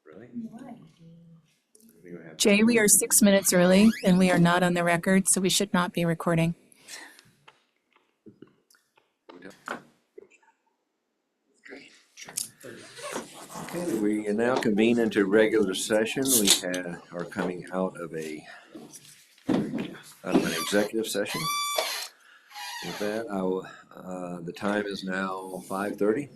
Really? Jay, we are 6 minutes early and we are not on the record, so we should not be recording. Okay, we now convene into regular session. We are coming out of an executive session. With that, the time is now 5:30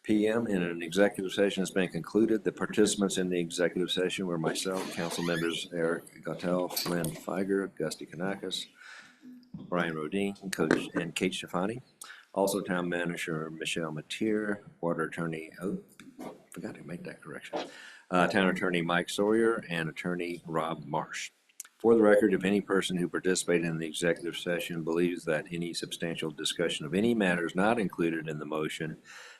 p.m. and an executive session has been concluded. The participants in the executive session were myself, council members Eric Gottel, Lynn Feiger, Gusty Kanakis, Brian Rodin, and Kate Stefani. Also town manager Michelle Mateer, water attorney, forgot to make that correction, town attorney Mike Sawyer, and attorney Rob Marsh. For the record, if any person who participated in the executive session believes that any substantial discussion of any matters not included in the motion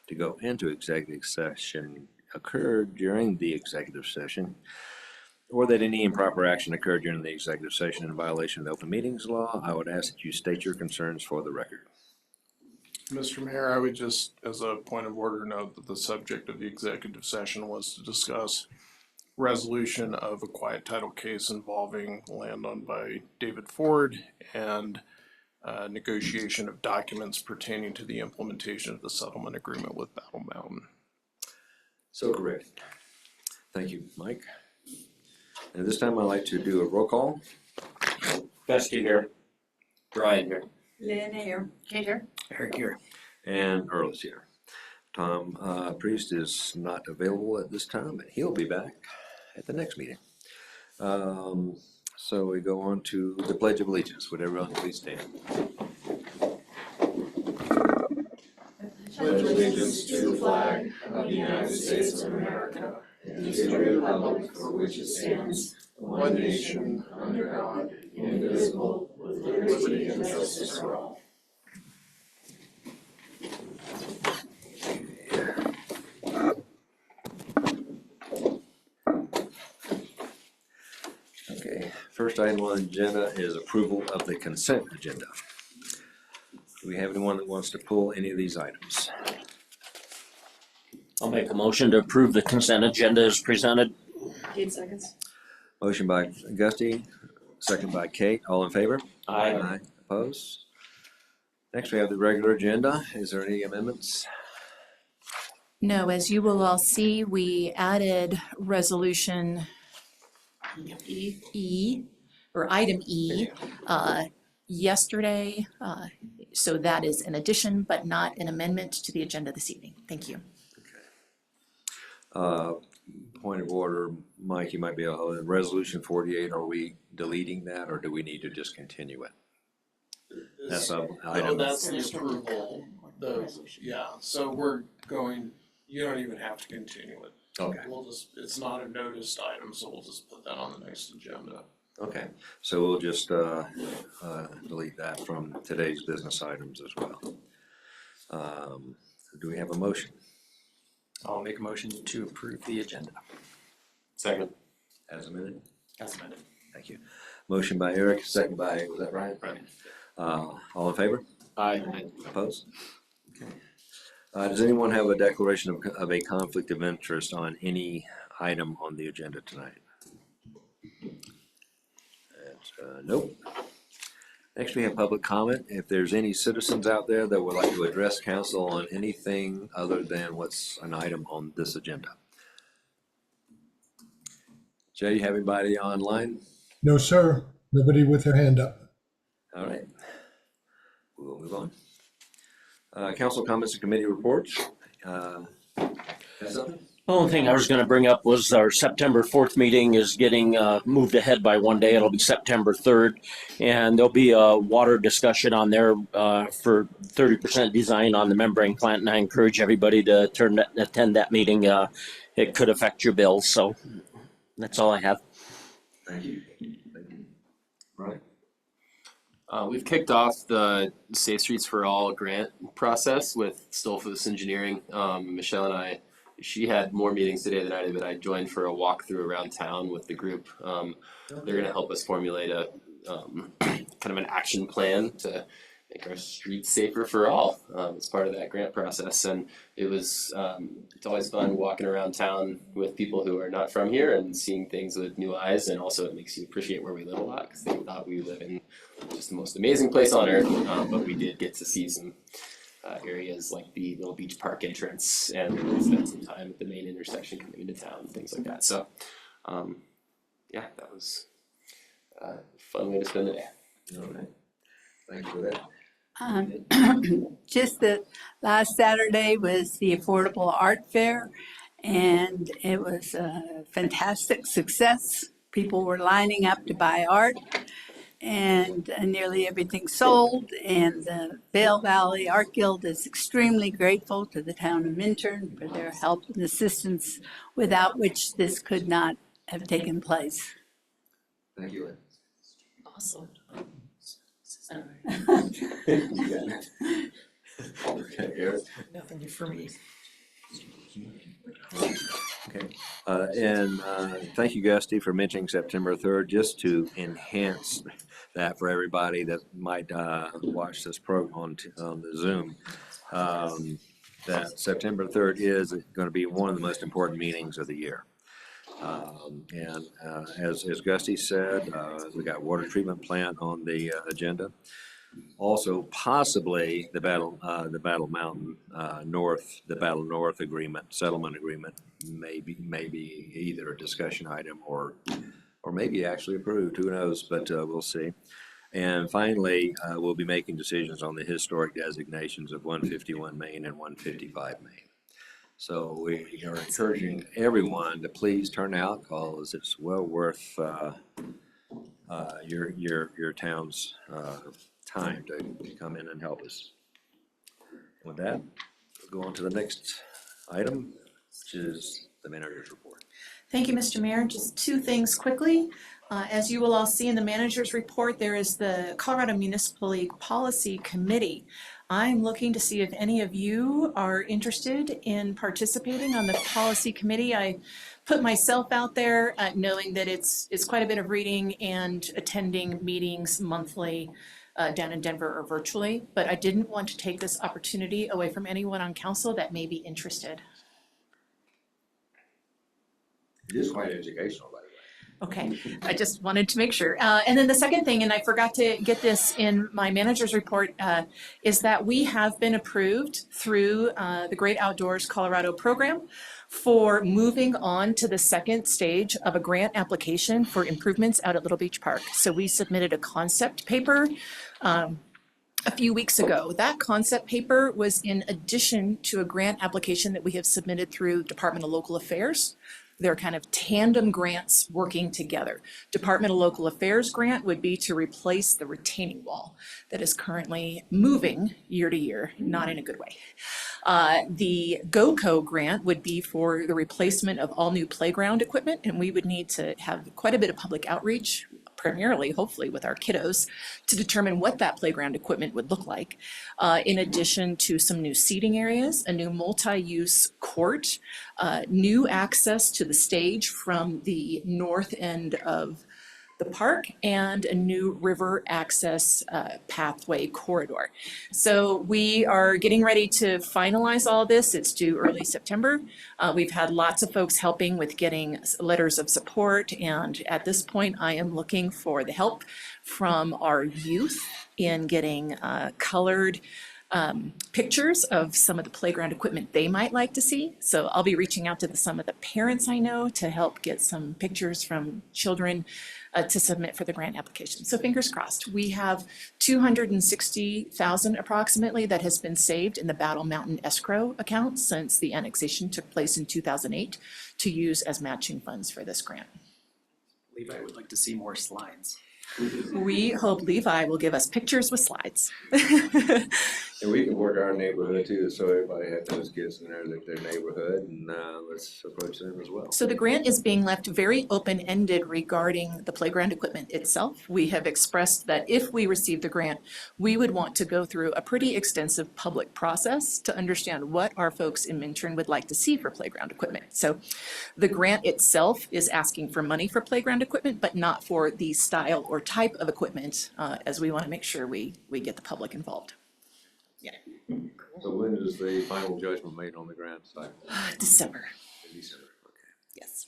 to go into executive session occurred during the executive session, or that any improper action occurred during the executive session in violation of the open meetings law, I would ask that you state your concerns for the record. Mr. Mayor, I would just, as a point of order, note that the subject of the executive session was to discuss resolution of a quiet title case involving land owned by David Ford and negotiation of documents pertaining to the implementation of the settlement agreement with Battle Mountain. So correct. Thank you, Mike. And this time I'd like to do a roll call. Gusty here. Brian here. Lynn here. Kate here. Eric here. And Earl is here. Tom Priest is not available at this time, but he'll be back at the next meeting. So we go on to the Pledge of Allegiance. Would everyone please stand? Pledge allegiance to the flag of the United States of America and to the republic for which it stands, one nation, under God, indivisible, with liberty and justice for all. Okay, first item on the agenda is approval of the consent agenda. Do we have anyone that wants to pull any of these items? I'll make a motion to approve the consent agenda as presented. 8 seconds. Motion by Gusty, second by Kate. All in favor? Aye. Opposed? Next, we have the regular agenda. Is there any amendments? No, as you will all see, we added resolution E, or item E, yesterday. So that is an addition, but not an amendment to the agenda this evening. Thank you. Point of order, Mike, you might be able, resolution 48, are we deleting that or do we need to just continue it? That's a item. That's the approval. Yeah, so we're going, you don't even have to continue it. Okay. We'll just, it's not a noticed item, so we'll just put that on the next agenda. Okay, so we'll just delete that from today's business items as well. Do we have a motion? I'll make a motion to approve the agenda. Second. As amended? As amended. Thank you. Motion by Eric, second by, was that right? Right. All in favor? Aye. Opposed? Okay. Does anyone have a declaration of a conflict of interest on any item on the agenda tonight? Nope. Next, we have public comment. If there's any citizens out there that would like to address council on anything other than what's an item on this agenda. Jay, you have anybody online? No, sir. Nobody with their hand up. All right. We'll move on. Council comments and committee reports. Have something? The only thing I was going to bring up was our September 4th meeting is getting moved ahead by one day. It'll be September 3rd. And there'll be a water discussion on there for 30% design on the membrane plant. And I encourage everybody to attend that meeting. It could affect your bills. So that's all I have. Thank you. Thank you. Right. We've kicked off the Safe Streets for All grant process with Stolfus Engineering. Michelle and I, she had more meetings today than I did, but I joined for a walkthrough around town with the group. They're going to help us formulate a kind of an action plan to make our streets safer for all as part of that grant process. And it was it's always fun walking around town with people who are not from here and seeing things with new eyes. And also it makes you appreciate where we live a lot, because they thought we live in just the most amazing place on earth. But we did get to see some areas like the little beach park entrance and spend some time at the main intersection coming into town, things like that. So yeah, that was a fun way to spend the day. All right. Thanks for that. Just that last Saturday was the Affordable Art Fair, and it was a fantastic success. People were lining up to buy art, and nearly everything sold. And the Vail Valley Art Guild is extremely grateful to the town of Minturn for their help and assistance, without which this could not have taken place. Thank you, Lynn. Awesome. Okay, Eric. Nothing for me. Okay, and thank you, Gusty, for mentioning September 3rd, just to enhance that for everybody that might watch this program on the Zoom. That September 3rd is going to be one of the most important meetings of the year. And as Gusty said, we got water treatment plant on the agenda. Also, possibly the Battle Mountain North, the Battle North agreement, settlement agreement, maybe either a discussion item or maybe actually approved. Who knows? But we'll see. And finally, we'll be making decisions on the historic designations of 151 Main and 155 Main. So we are encouraging everyone to please turn out, because it's well worth your town's time to come in and help us. With that, we'll go on to the next item, which is the manager's report. Thank you, Mr. Mayor. Just two things quickly. As you will all see in the manager's report, there is the Colorado Municipal League Policy Committee. I'm looking to see if any of you are interested in participating on the policy committee. I put myself out there knowing that it's quite a bit of reading and attending meetings monthly down in Denver or virtually, but I didn't want to take this opportunity away from anyone on council that may be interested. It is quite educational, by the way. Okay, I just wanted to make sure. And then the second thing, and I forgot to get this in my manager's report, is that we have been approved through the Great Outdoors Colorado program for moving on to the second stage of a grant application for improvements out at Little Beach Park. So we submitted a concept paper a few weeks ago. That concept paper was in addition to a grant application that we have submitted through Department of Local Affairs. They're kind of tandem grants working together. Department of Local Affairs grant would be to replace the retaining wall that is currently moving year to year, not in a good way. The GOCO grant would be for the replacement of all new playground equipment, and we would need to have quite a bit of public outreach, primarily, hopefully, with our kiddos, to determine what that playground equipment would look like. In addition to some new seating areas, a new multi-use court, new access to the stage from the north end of the park, and a new river access pathway corridor. So we are getting ready to finalize all this. It's due early September. We've had lots of folks helping with getting letters of support, and at this point I am looking for the help from our youth in getting colored pictures of some of the playground equipment they might like to see. So I'll be reaching out to some of the parents I know to help get some pictures from children to submit for the grant application. So fingers crossed. We have $260,000 approximately that has been saved in the Battle Mountain escrow account since the annexation took place in 2008 to use as matching funds for this grant. Levi would like to see more slides. We hope Levi will give us pictures with slides. And we can work our neighborhood too, so everybody has those kids in there, their neighborhood, and, let's approach them as well. So the grant is being left very open-ended regarding the playground equipment itself. We have expressed that if we receive the grant, we would want to go through a pretty extensive public process to understand what our folks in Minturn would like to see for playground equipment. So the grant itself is asking for money for playground equipment, but not for the style or type of equipment, as we want to make sure we get the public involved. So when is the final judgment made on the grant side? December, In December, okay. yes.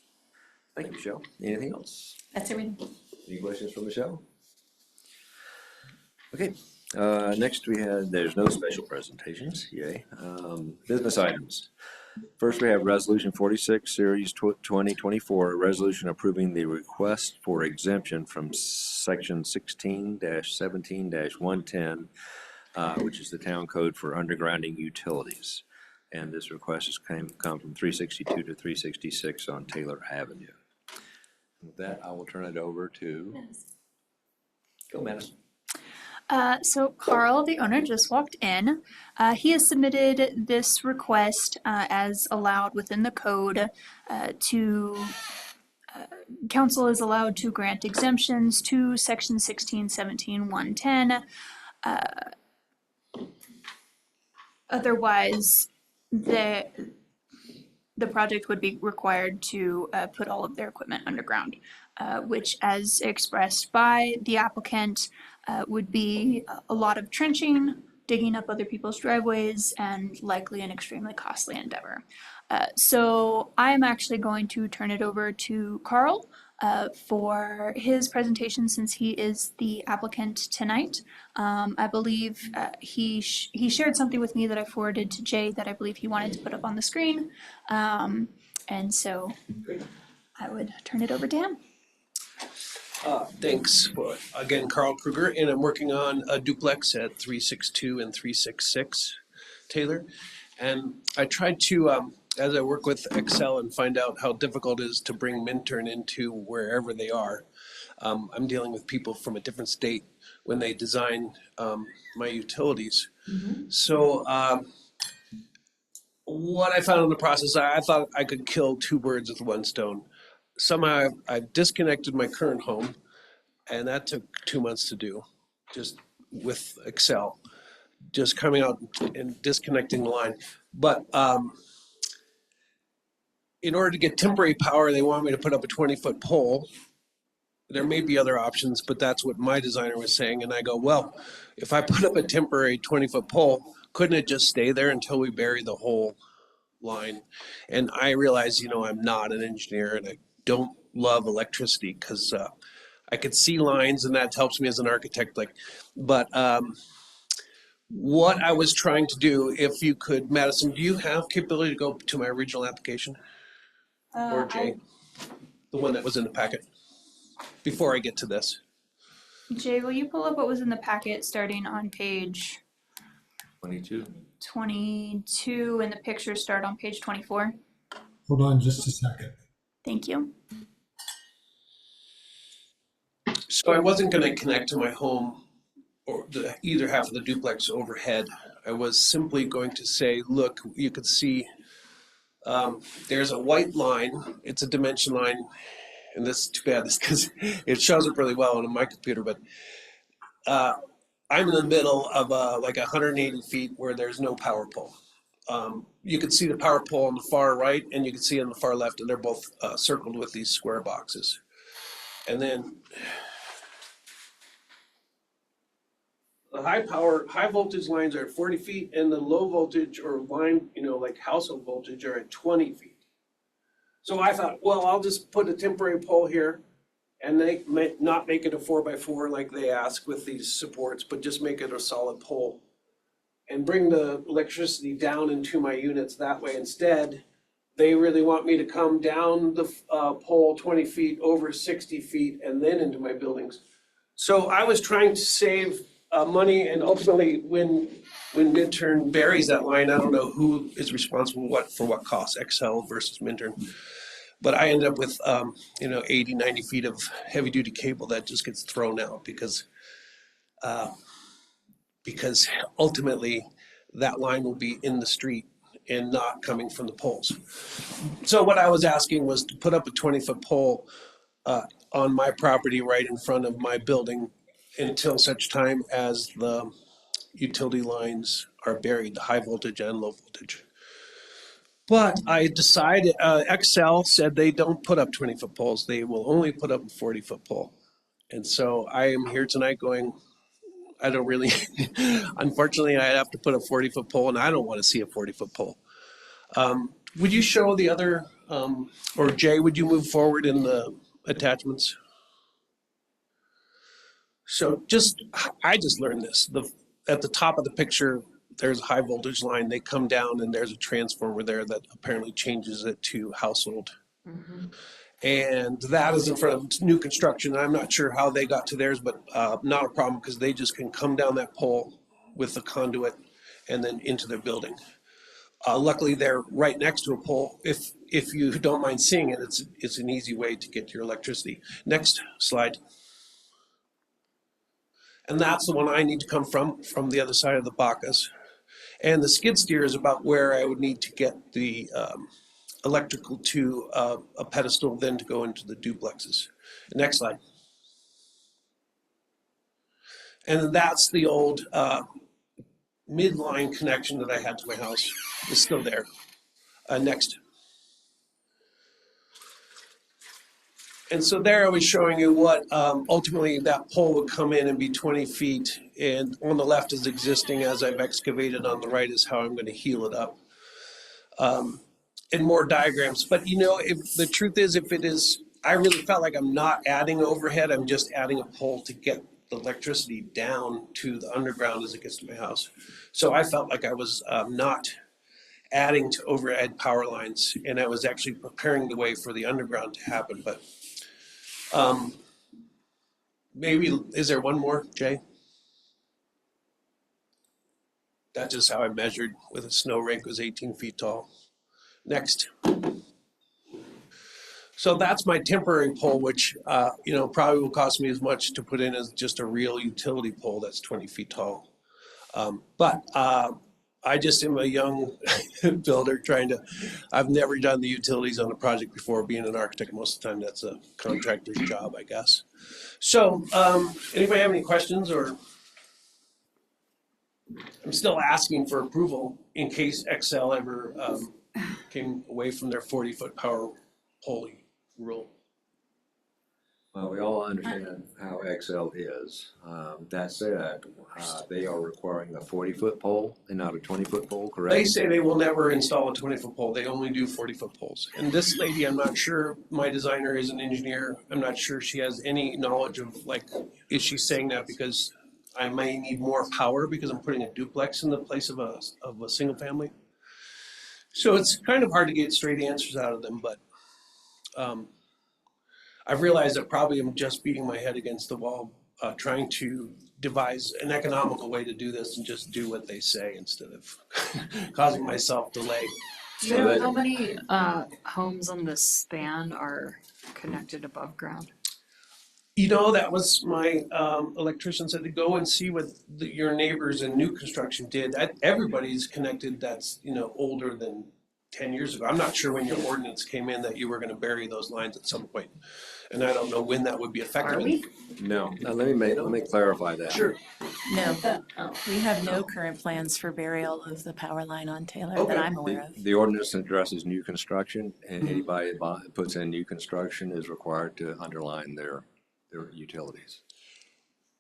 Thank you, Michelle. Anything else? That's everything. Any questions for Michelle? Okay, next there's no special presentations, yay. Business items. First, we have Resolution 46, Series 2024, a resolution approving the request for exemption from Section 16-17-110, which is the town code for undergrounding utilities. And this request has come from 362 to 366 on Taylor Avenue. With that, I will turn it over to, go Madison. So Carl, the owner, just walked in. He has submitted this request as allowed within the code council is allowed to grant exemptions to section 16-17-110. Otherwise, the project would be required to put all of their equipment underground, which, as expressed by the applicant, would be a lot of trenching, digging up other people's driveways, and likely an extremely costly endeavor. So I am actually going to turn it over to Carl for his presentation, since he is the applicant tonight. I believe he shared something with me that I forwarded to Jay that I believe he wanted to put up on the screen. And so I would turn it over to him. Thanks. Well, again, Carl Kruger, and I'm working on a duplex at 362 and 366 Taylor. And I tried to, as I work with Excel and find out how difficult it is to bring Minturn into wherever they are, I'm dealing with people from a different state when they design my utilities. So what I found in the process, I thought I could kill two birds with one stone. Somehow I've disconnected my current home, and that took 2 months to do, just with Excel, just coming out and disconnecting the line. But in order to get temporary power, they want me to put up a 20-foot pole. There may be other options, but that's what my designer was saying. And I go, well, if I put up a temporary 20-foot pole, couldn't it just stay there until we bury the whole line? And I realized, I'm not an engineer, and I don't love electricity because I could see lines, and that helps me as an architect. But what I was trying to do, if you could, Madison, do you have capability to go to my original application? Or Jay, the one that was in the packet, before I get to this? Jay, will you pull up what was in the packet starting on page 22. 22 and the pictures start on page 24? Hold on just a second. Thank you. So I wasn't going to connect to my home or either half of the duplex overhead. I was simply going to say, look, you could see there's a white line. It's a dimension line. And this is too bad because it shows up really well on my computer. But I'm in the middle of like 180 feet where there's no power pole. You can see the power pole on the far right, and you can see on the far left, and they're both circled with these square boxes. And then the high voltage lines are at 40 feet, and the low voltage or line, like household voltage, are at 20 feet. So I thought, well, I'll just put a temporary pole here, and they may not make it a 4x4 like they ask with these supports, but just make it a solid pole and bring the electricity down into my units that way. Instead, they really want me to come down the pole 20 feet, over 60 feet, and then into my buildings. So I was trying to save money, and ultimately when Minturn buries that line, I don't know who is responsible for what costs, Excel versus Minturn. But I ended up with 80, 90 feet of heavy duty cable that just gets thrown out because ultimately that line will be in the street and not coming from the poles. So what I was asking was to put up a 20-foot pole on my property right in front of my building until such time as the utility lines are buried, the high voltage and low voltage. But I decided, Excel said they don't put up 20-foot poles. They will only put up a 40-foot pole. And so I am here tonight going, I don't really, unfortunately, I have to put a 40-foot pole and I don't want to see a 40-foot pole. Would you show the other, or Jay, would you move forward in the attachments? So I just learned this. At the top of the picture, there's a high voltage line. They come down and there's a transformer there that apparently changes it to household. And that is in front of new construction. I'm not sure how they got to theirs, but not a problem because they just can come down that pole with the conduit and then into their building. Luckily, they're right next to a pole. If you don't mind seeing it, it's an easy way to get your electricity. Next slide. And that's the one I need to come from the other side of the Bacchus. And the skid steer is about where I would need to get the electrical to a pedestal, then to go into the duplexes. Next slide. And that's the old midline connection that I had to my house. It's still there. Next. And so there I was showing you what ultimately that pole would come in and be 20 feet. And on the left is existing as I've excavated. On the right is how I'm going to heal it up. And more diagrams. But you know, if the truth is, if it is, I really felt like I'm not adding overhead. I'm just adding a pole to get the electricity down to the underground as it gets to my house. So I felt like I was not adding to overhead power lines, and I was actually preparing the way for the underground to happen. But maybe, is there one more, Jay? That's just how I measured with a snow rake, was 18 feet tall. Next. So that's my temporary pole, which you know, probably will cost me as much to put in as just a real utility pole that's 20 feet tall. But I just am a young builder I've never done the utilities on a project before. Being an architect, most of the time that's a contractor's job, I guess. So anybody have any questions? Or I'm still asking for approval in case Excel ever came away from their 40-foot power pole rule. Well, we all understand how Excel is. That said, they are requiring a 40-foot pole and not a 20-foot pole, correct? They say they will never install a 20-foot pole. They only do 40-foot poles. And this lady, I'm not sure, my designer is an engineer. I'm not sure she has any knowledge of, like, is she saying that because I may need more power because I'm putting a duplex in the place of a single family? So it's kind of hard to get straight answers out of them, but I've realized I probably am just beating my head against the wall, trying to devise an economical way to do this and just do what they say instead of causing myself delay. Do you know how many homes on this span are connected above ground? You know, that was my electrician said to go and see what your neighbors in new construction did. Everybody's connected that's, you know, older than 10 years ago. I'm not sure when your ordinance came in that you were going to bury those lines at some point. And I don't know when that would be effective. Are we? No, now let me clarify that. Sure. No, we have no current plans for burial of the power line on Taylor Okay. that I'm aware of. The ordinance addresses new construction, and anybody that puts in new construction is required to underline their utilities.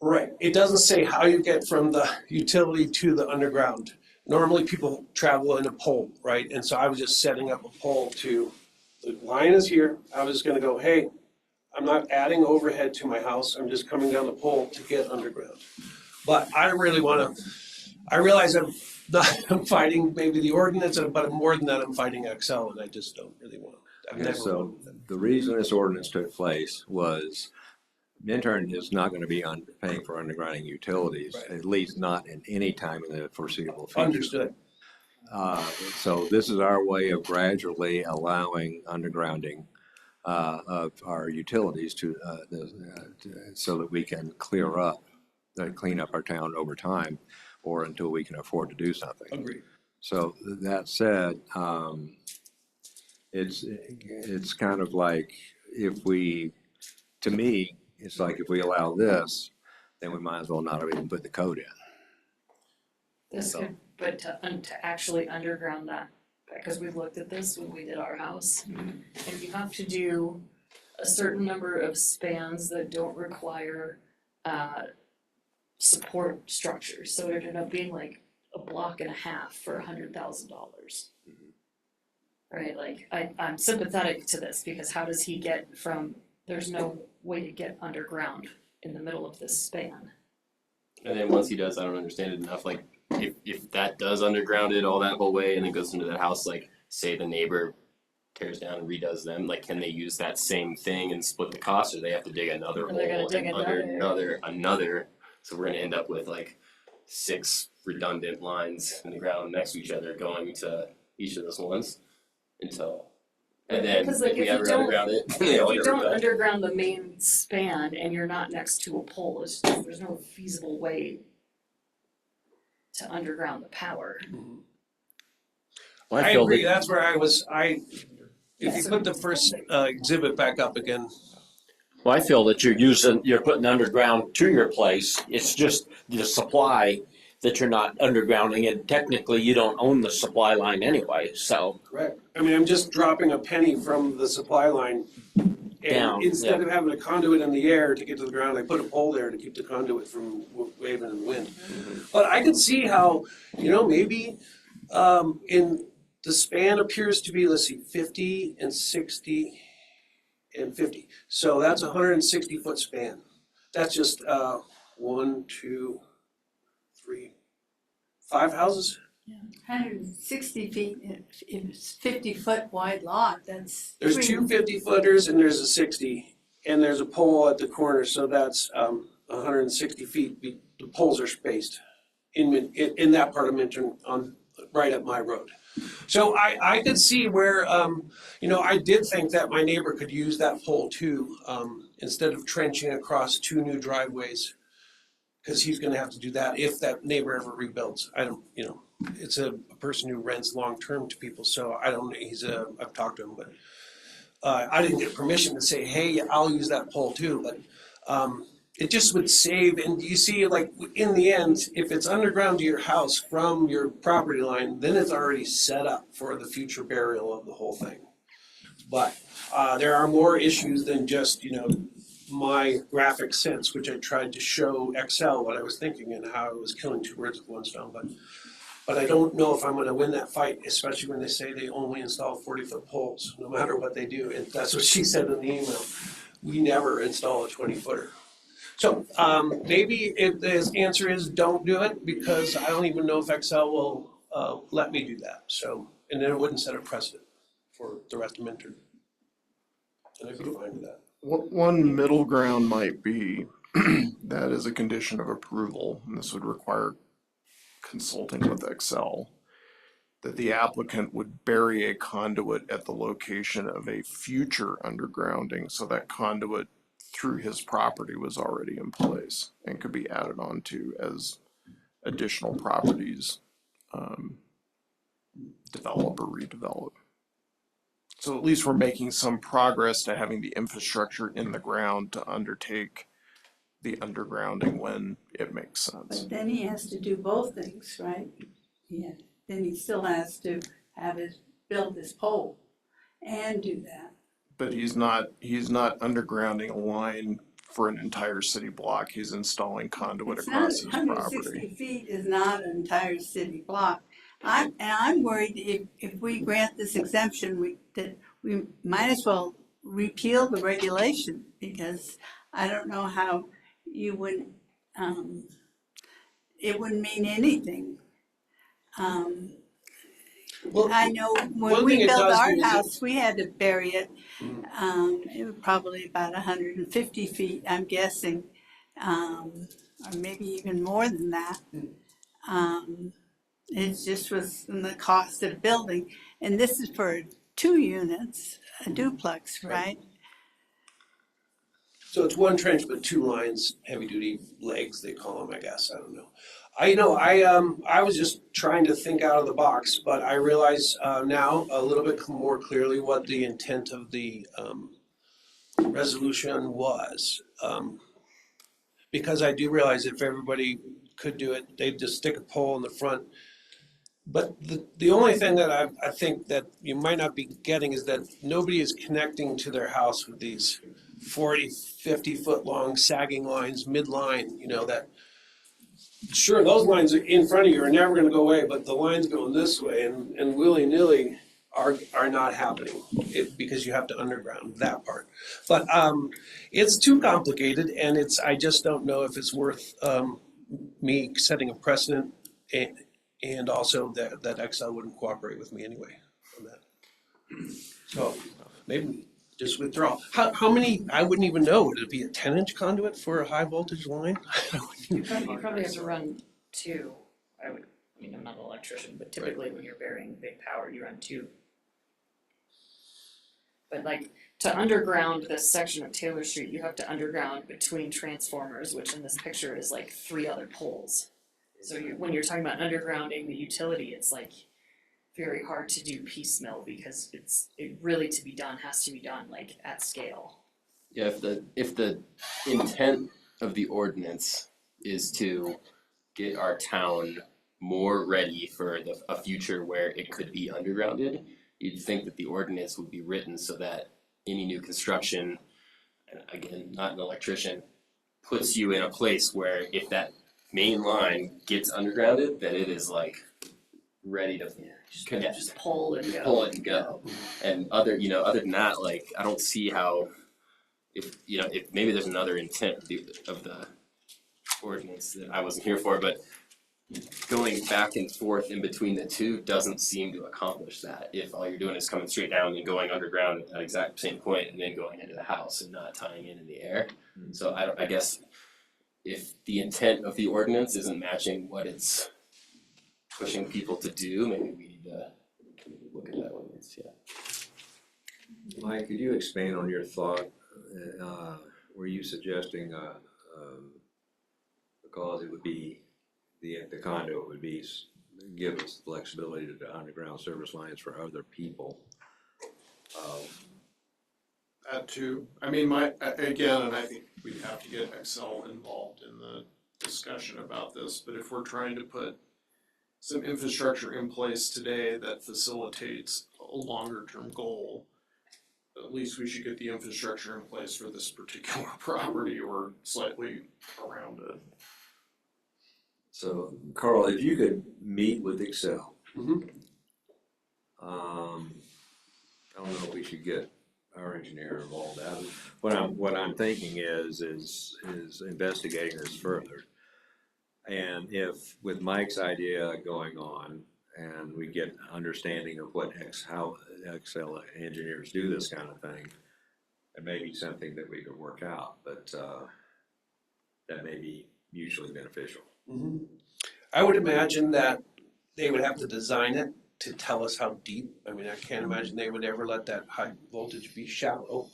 Right. It doesn't say how you get from the utility to the underground. Normally people travel in a pole, right? And so I was just setting up a pole to, the line is here. I was going to go, hey, I'm not adding overhead to my house. I'm just coming down the pole to get underground. But I really want to, I realize I'm fighting maybe the ordinance, but more than that, I'm fighting Excel, and I just don't really want to. I've Okay, never so wanted them. the reason this ordinance took place was Minturn is not going to be paying for undergrounding utilities, Right. at least not in any time in the foreseeable future. Understood. So this is our way of gradually allowing undergrounding of our utilities so that we can clean up our town over time. for until we can afford to do something. Agreed. So that said, it's kind of like if we, to me, it's like if we allow this, then we might as well not even put the code in. This So- could, but to actually underground that, because we've looked at this when we did our house. And you have to do a certain number of spans that don't require, support structures, so it ended up being like a block and a half for $100,000. Right, like, I'm sympathetic to this, because how does he get from, there's no way to get underground in the middle of this span. And then once he does, I don't understand it enough, like, if that does underground it all that whole way and then goes into that house, like, say the neighbor tears down and redoes them, like, can they use that same thing and split the cost, or they have to dig another Or they're gonna hole dig and another, so we're gonna end up with like 6 redundant lines in the ground next to each other going to each of those ones until, and then Because, like, if we if you ever don't- underground it, they all If you get don't redone. underground the main span and you're not next to a pole, there's no feasible way to underground the power. Well, I feel agree, that- that's where if you put the first exhibit back up again, Well, I feel that you're putting underground to your place. It's just the supply that you're not undergrounding, and technically you don't own the supply line anyway, so. correct, I mean, I'm just dropping a penny from the supply line. Down, And instead of having a conduit in the air to get to the ground, I put a pole there to keep the conduit from waving in the wind. But I could see how, maybe in the span appears to be, let's see, 50 and 60 and 50. So that's a 160-foot span. That's just 1, 2, 3, 5 houses. 160 feet, if it's 50-foot wide lot, that's. There's two 50-footers and there's a 60, and there's a pole at the corner, so that's 160 feet. The poles are spaced in that part of Minturn right up my road. So I could see where, I did think that my neighbor could use that pole too, instead of trenching across 2 new driveways, because he's gonna have to do that if that neighbor ever rebuilds. I don't, it's a person who rents long-term to people, so I don't, I've talked to him, but I didn't get permission to say, hey, I'll use that pole too, but it just would save, and you see, like, in the end, if it's underground to your house from your property line, then it's already set up for the future burial of the whole thing. But there are more issues than just, my graphic sense, which I tried to show Excel what I was thinking and how I was killing 2 birds with 1 stone, but I don't know if I'm gonna win that fight, especially when they say they only install 40-foot poles, no matter what they do, and that's what she said in the email. We never install a 20-footer. So maybe if the answer is don't do it, because I don't even know if Excel will let me do that, so, and then it wouldn't set a precedent for the rest of Minturn. And I'd be fine with that. One middle ground might be that as a condition of approval, and this would require consulting with Excel, that the applicant would bury a conduit at the location of a future undergrounding, so that conduit through his property was already in place and could be added on to as additional properties develop or redevelop. So at least we're making some progress to having the infrastructure in the ground to undertake the undergrounding when it makes sense. But then he has to do both things, right? Yeah, then he still has to build this pole and do that. But he's not undergrounding a line for an entire city block. He's installing conduit It's not, across his 160 property. feet is not an entire city block. I'm worried if we grant this exemption, we might as well repeal the regulation, because I don't know how you would, it wouldn't mean anything. Well, I know when one we thing it built does our do is house, we had to bury it. It was probably about 150 feet, I'm guessing, or maybe even more than that. It just was in the cost of building, and this is for 2 units, a duplex, right? So it's 1 trench but 2 lines, heavy duty legs they call them, I guess, I don't know. I was just trying to think out of the box, but I realize now a little bit more clearly what the intent of the resolution was. Because I do realize if everybody could do it, they'd just stick a pole in the front. But the only thing that I think that you might not be getting is that nobody is connecting to their house with these 40, 50 foot long sagging lines midline, you know, that sure, those lines are in front of you are never gonna go away, but the lines going this way and willy-nilly are not happening. Because you have to underground that part. But it's too complicated and I just don't know if it's worth me setting a precedent and also that Excel wouldn't cooperate with me anyway on that. So maybe just withdraw. How many, I wouldn't even know, would it be a 10-inch conduit for a high voltage line? You probably have to run two. I mean, I'm not an electrician, but typically when you're burying big power, you run two. But like, to underground this section of Taylor Street, you have to underground between transformers, which in this picture is like 3 other poles. So when you're talking about undergrounding the utility, it's like very hard to do piecemeal because it really to be done has to be done like at scale. Yeah, if the intent of the ordinance is to get our town more ready for a future where it could be undergrounded, you'd think that the ordinance would be written so that any new construction, and again, not an electrician, puts you in a place where if that main line gets undergrounded, then it is like ready to connect. Just pull and go. Pull it and go. And other than that, like, I don't see how, if maybe there's another intent of the ordinance that I wasn't here for, but going back and forth in between the two doesn't seem to accomplish that. If all you're doing is coming straight down and going underground at that exact same point and then going into the house and not tying in the air. So I guess if the intent of the ordinance isn't matching what it's pushing people to do, maybe we need to look at that ordinance, yeah. Mike, could you expand on your thought? Were you suggesting, because it would be, the conduit would be, give us flexibility to underground service lines for other people? That too. I mean, again, and I think we'd have to get Excel involved in the discussion about this, but if we're trying to put some infrastructure in place today that facilitates a longer term goal, at least we should get the infrastructure in place for this particular property or slightly around it. So, Carl, if you could meet with Excel, Mhm. I don't know if we should get our engineer involved. What I'm thinking is investigating this further. And if with Mike's idea going on, and we get understanding of how Excel engineers do this kind of thing, it may be something that we could work out, but that may be mutually beneficial. Mhm. I would imagine that they would have to design it to tell us how deep. I mean, I can't imagine they would ever let that high voltage be shallow.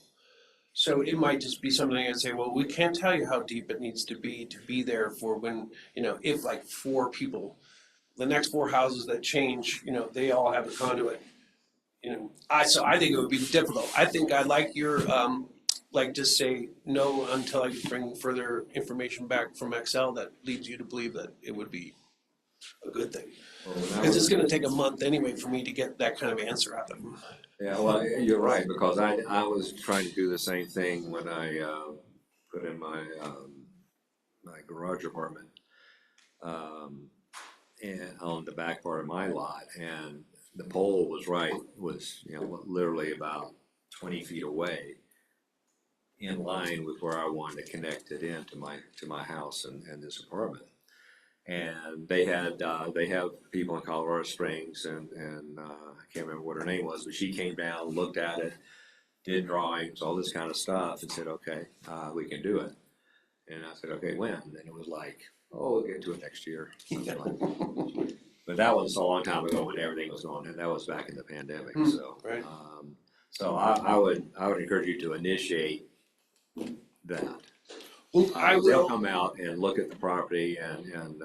So it might just be something I'd say, well, we can't tell you how deep it needs to be there for when, if like 4 people, the next 4 houses that change, they all have a conduit. So I think it would be difficult. I think I'd like your, just say no until I bring further information back from Excel that leads you to believe that it would be a good thing. Because it's gonna take a month anyway for me to get that kind of answer out of them. Yeah, well, you're right, because I was trying to do the same thing when I put in my garage apartment and on the back part of my lot, and the pole was literally about 20 feet away, in line with where I wanted to connect it into my house and this apartment. And they have people in Colorado Springs and I can't remember what her name was, but she came down, looked at it, did drawings, all this kind of stuff, and said, okay, we can do it. And I said, okay, when? And it was like, oh, we'll get to it next year. But that was a long time ago when everything was going, and that was back in the pandemic, so. Right. So I would encourage you to initiate that. Well, I They'll will, come out and look at the property and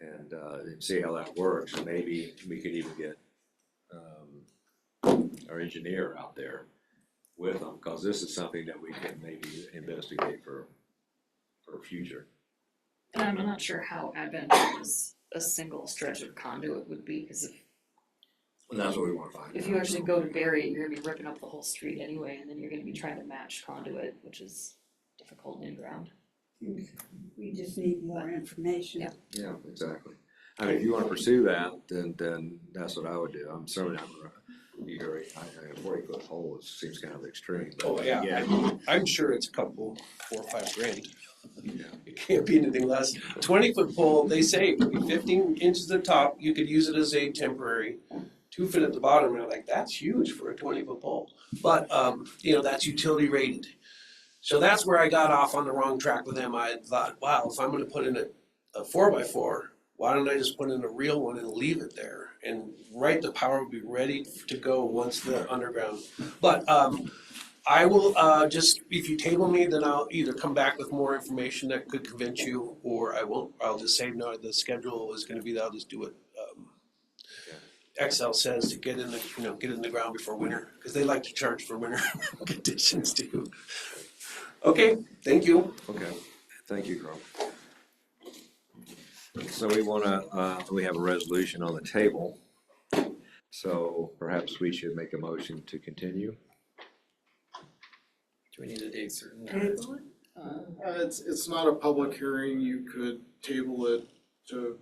and see how that works. And maybe we could even get our engineer out there with them, because this is something that we can maybe investigate for future. And I'm not sure how advantageous a single stretch of conduit would be, because And that's what we want to find out. if you actually go to bury it, you're gonna be ripping up the whole street anyway, and then you're gonna be trying to match conduit, which is difficult in ground. We just need more information. Yeah. Yeah, exactly. I mean, if you want to pursue that, then that's what I would do. I'm certainly not gonna, a 40-foot hole seems kind of extreme. But Oh, yeah, yeah, I'm sure it's a couple, 4 or 5 grand. yeah. It can't be anything less. 20-foot pole, they say it could be 15 inches at the top, you could use it as a temporary 2 foot at the bottom, and I'm like, that's huge for a 20-foot pole. But, that's utility rated. So that's where I got off on the wrong track with them. I thought, wow, if I'm gonna put in a 4x4, why don't I just put in a real one and leave it there? And the power would be ready to go once the underground. But I will just, if you table me, then I'll either come back with more information that could convince you, or I won't. I'll just say, no, the schedule is gonna be that I'll just do it. Excel says to get in the ground before winter, because they like to charge for winter conditions too. Okay, thank you. Okay, thank you, Carl. So we have a resolution on the table. So perhaps we should make a motion to continue. Do we need a date certain? It's not a public hearing. You could table it to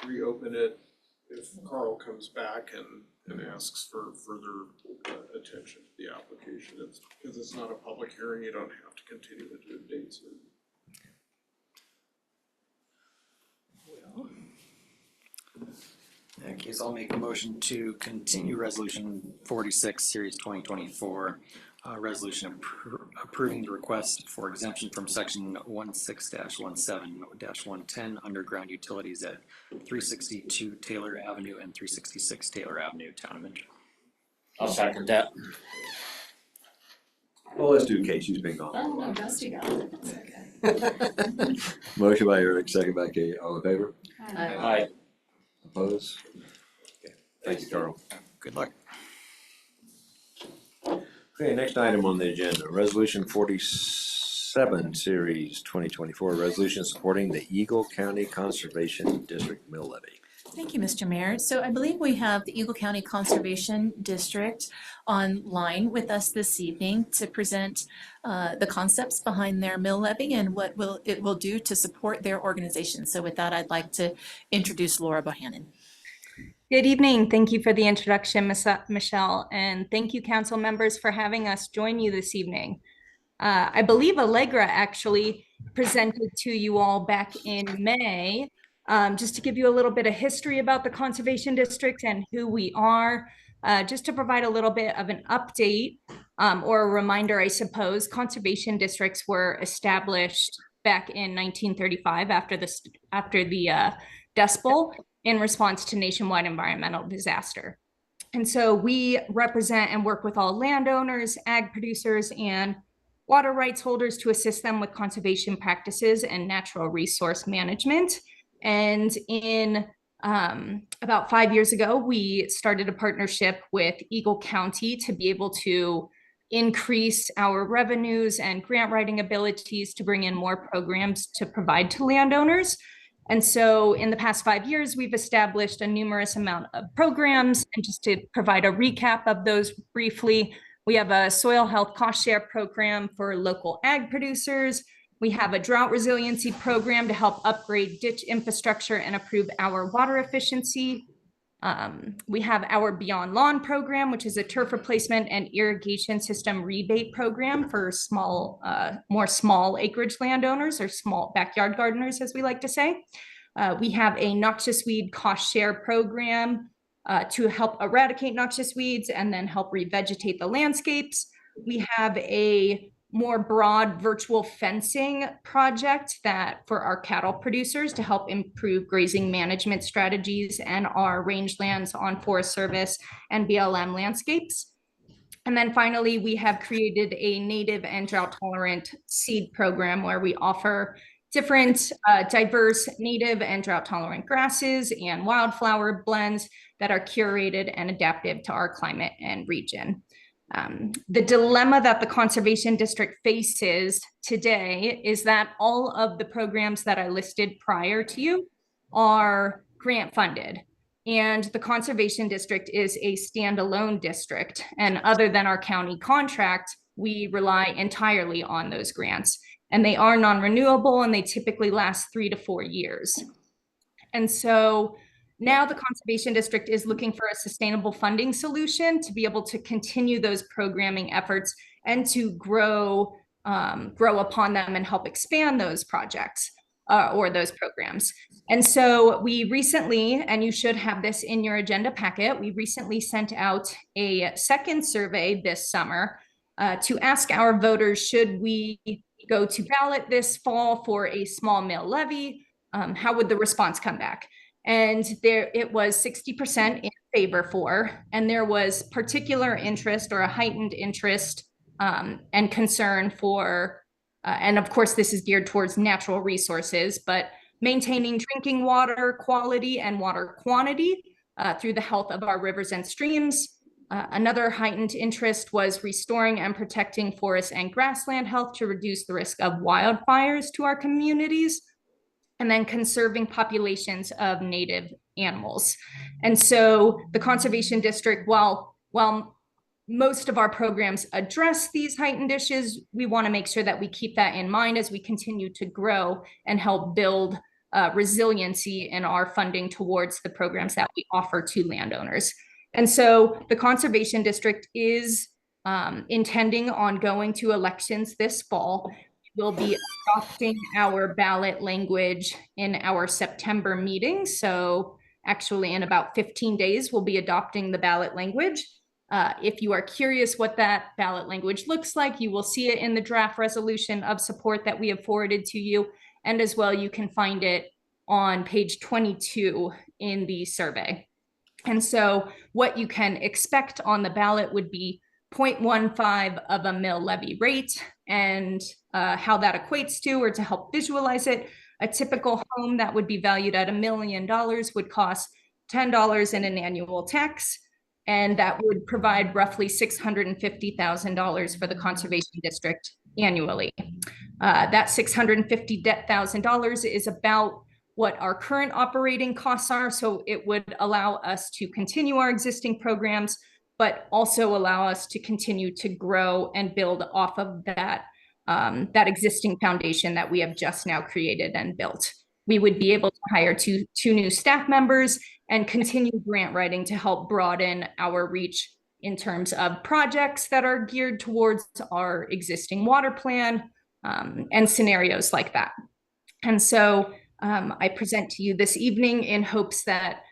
reopen it if Carl comes back and asks for further attention to the application. It's because it's not a public hearing, you don't have to continue it to a date certain. In that case, I'll make a motion to continue resolution 46, series 2024, resolution approving the request for exemption from section 16-17-110 underground utilities at 362 Taylor Avenue and 366 Taylor Avenue, Town of Minter. I'll second that. Well, let's do Casey's been gone. Oh, no, Dusty got it, it's okay. Motion by Eric, second by Kate. All in favor? Aye. Opposed? Okay, thank you, Carl. Good luck. Okay, next item on the agenda, resolution 47, series 2024, resolution supporting the Eagle County Conservation District mill levy. Thank you, Mr. Mayor. So I believe we have the Eagle County Conservation District online with us this evening to present the concepts behind their mill levy and what it will do to support their organization. So with that, I'd like to introduce Laura Bohannon. Good evening. Thank you for the introduction, Michelle, and thank you, council members, for having us join you this evening. I believe Allegra actually presented to you all back in May. Just to give you a little bit of history about the Conservation District and who we are, just to provide a little bit of an update or a reminder, I suppose. Conservation districts were established back in 1935 after the Dust Bowl in response to nationwide environmental disaster. And so we represent and work with all landowners, ag producers, and water rights holders to assist them with conservation practices and natural resource management. And in about 5 years ago, we started a partnership with Eagle County to be able to increase our revenues and grant writing abilities to bring in more programs to provide to landowners. And so in the past 5 years, we've established a numerous amount of programs. And just to provide a recap of those briefly, we have a soil health cost share program for local ag producers. We have a drought resiliency program to help upgrade ditch infrastructure and improve our water efficiency. We have our Beyond Lawn program, which is a turf replacement and irrigation system rebate program for more small acreage landowners, or small backyard gardeners, as we like to say. We have a noxious weed cost share program to help eradicate noxious weeds and then help revegetate the landscapes. We have a more broad virtual fencing project for our cattle producers to help improve grazing management strategies and our rangelands on Forest Service and BLM landscapes. And then finally, we have created a native and drought tolerant seed program where we offer different diverse native and drought-tolerant grasses and wildflower blends that are curated and adaptive to our climate and region. The dilemma that the Conservation District faces today is that all of the programs that I listed prior to you are grant funded. And the Conservation District is a standalone district. And other than our county contract, we rely entirely on those grants. And they are non-renewable and they typically last 3 to 4 years. And so now the Conservation District is looking for a sustainable funding solution to be able to continue those programming efforts and to grow upon them and help expand those projects or those programs. And so we recently, and you should have this in your agenda packet, we recently sent out a second survey this summer to ask our voters, should we go to ballot this fall for a small mill levy? How would the response come back? And there it was 60% in favor for, and there was particular interest or a heightened interest and concern for, and of course this is geared towards natural resources, but maintaining drinking water quality and water quantity through the health of our rivers and streams. Another heightened interest was restoring and protecting forest and grassland health to reduce the risk of wildfires to our communities, and then conserving populations of native animals. And so the Conservation District, while most of our programs address these heightened issues, we want to make sure that we keep that in mind as we continue to grow and help build resiliency in our funding towards the programs that we offer to landowners. And so the Conservation District is intending on going to elections this fall. We'll be adopting our ballot language in our September meeting. So actually in about 15 days, we'll be adopting the ballot language. If you are curious what that ballot language looks like, you will see it in the draft resolution of support that we have forwarded to you. And as well, you can find it on page 22 in the survey. And so what you can expect on the ballot would be 0.15 of a mill levy rate, and how that equates to, or to help visualize it, a typical home that would be valued at $1 million would cost $10 in an annual tax, and that would provide roughly $650,000 for the Conservation District annually. That $650,000 is about what our current operating costs are, so it would allow us to continue our existing programs, but also allow us to continue to grow and build off of that, that existing foundation that we have just now created and built. We would be able to hire two new staff members and continue grant writing to help broaden our reach in terms of projects that are geared towards our existing water plan and scenarios like that. And so I present to you this evening in hopes that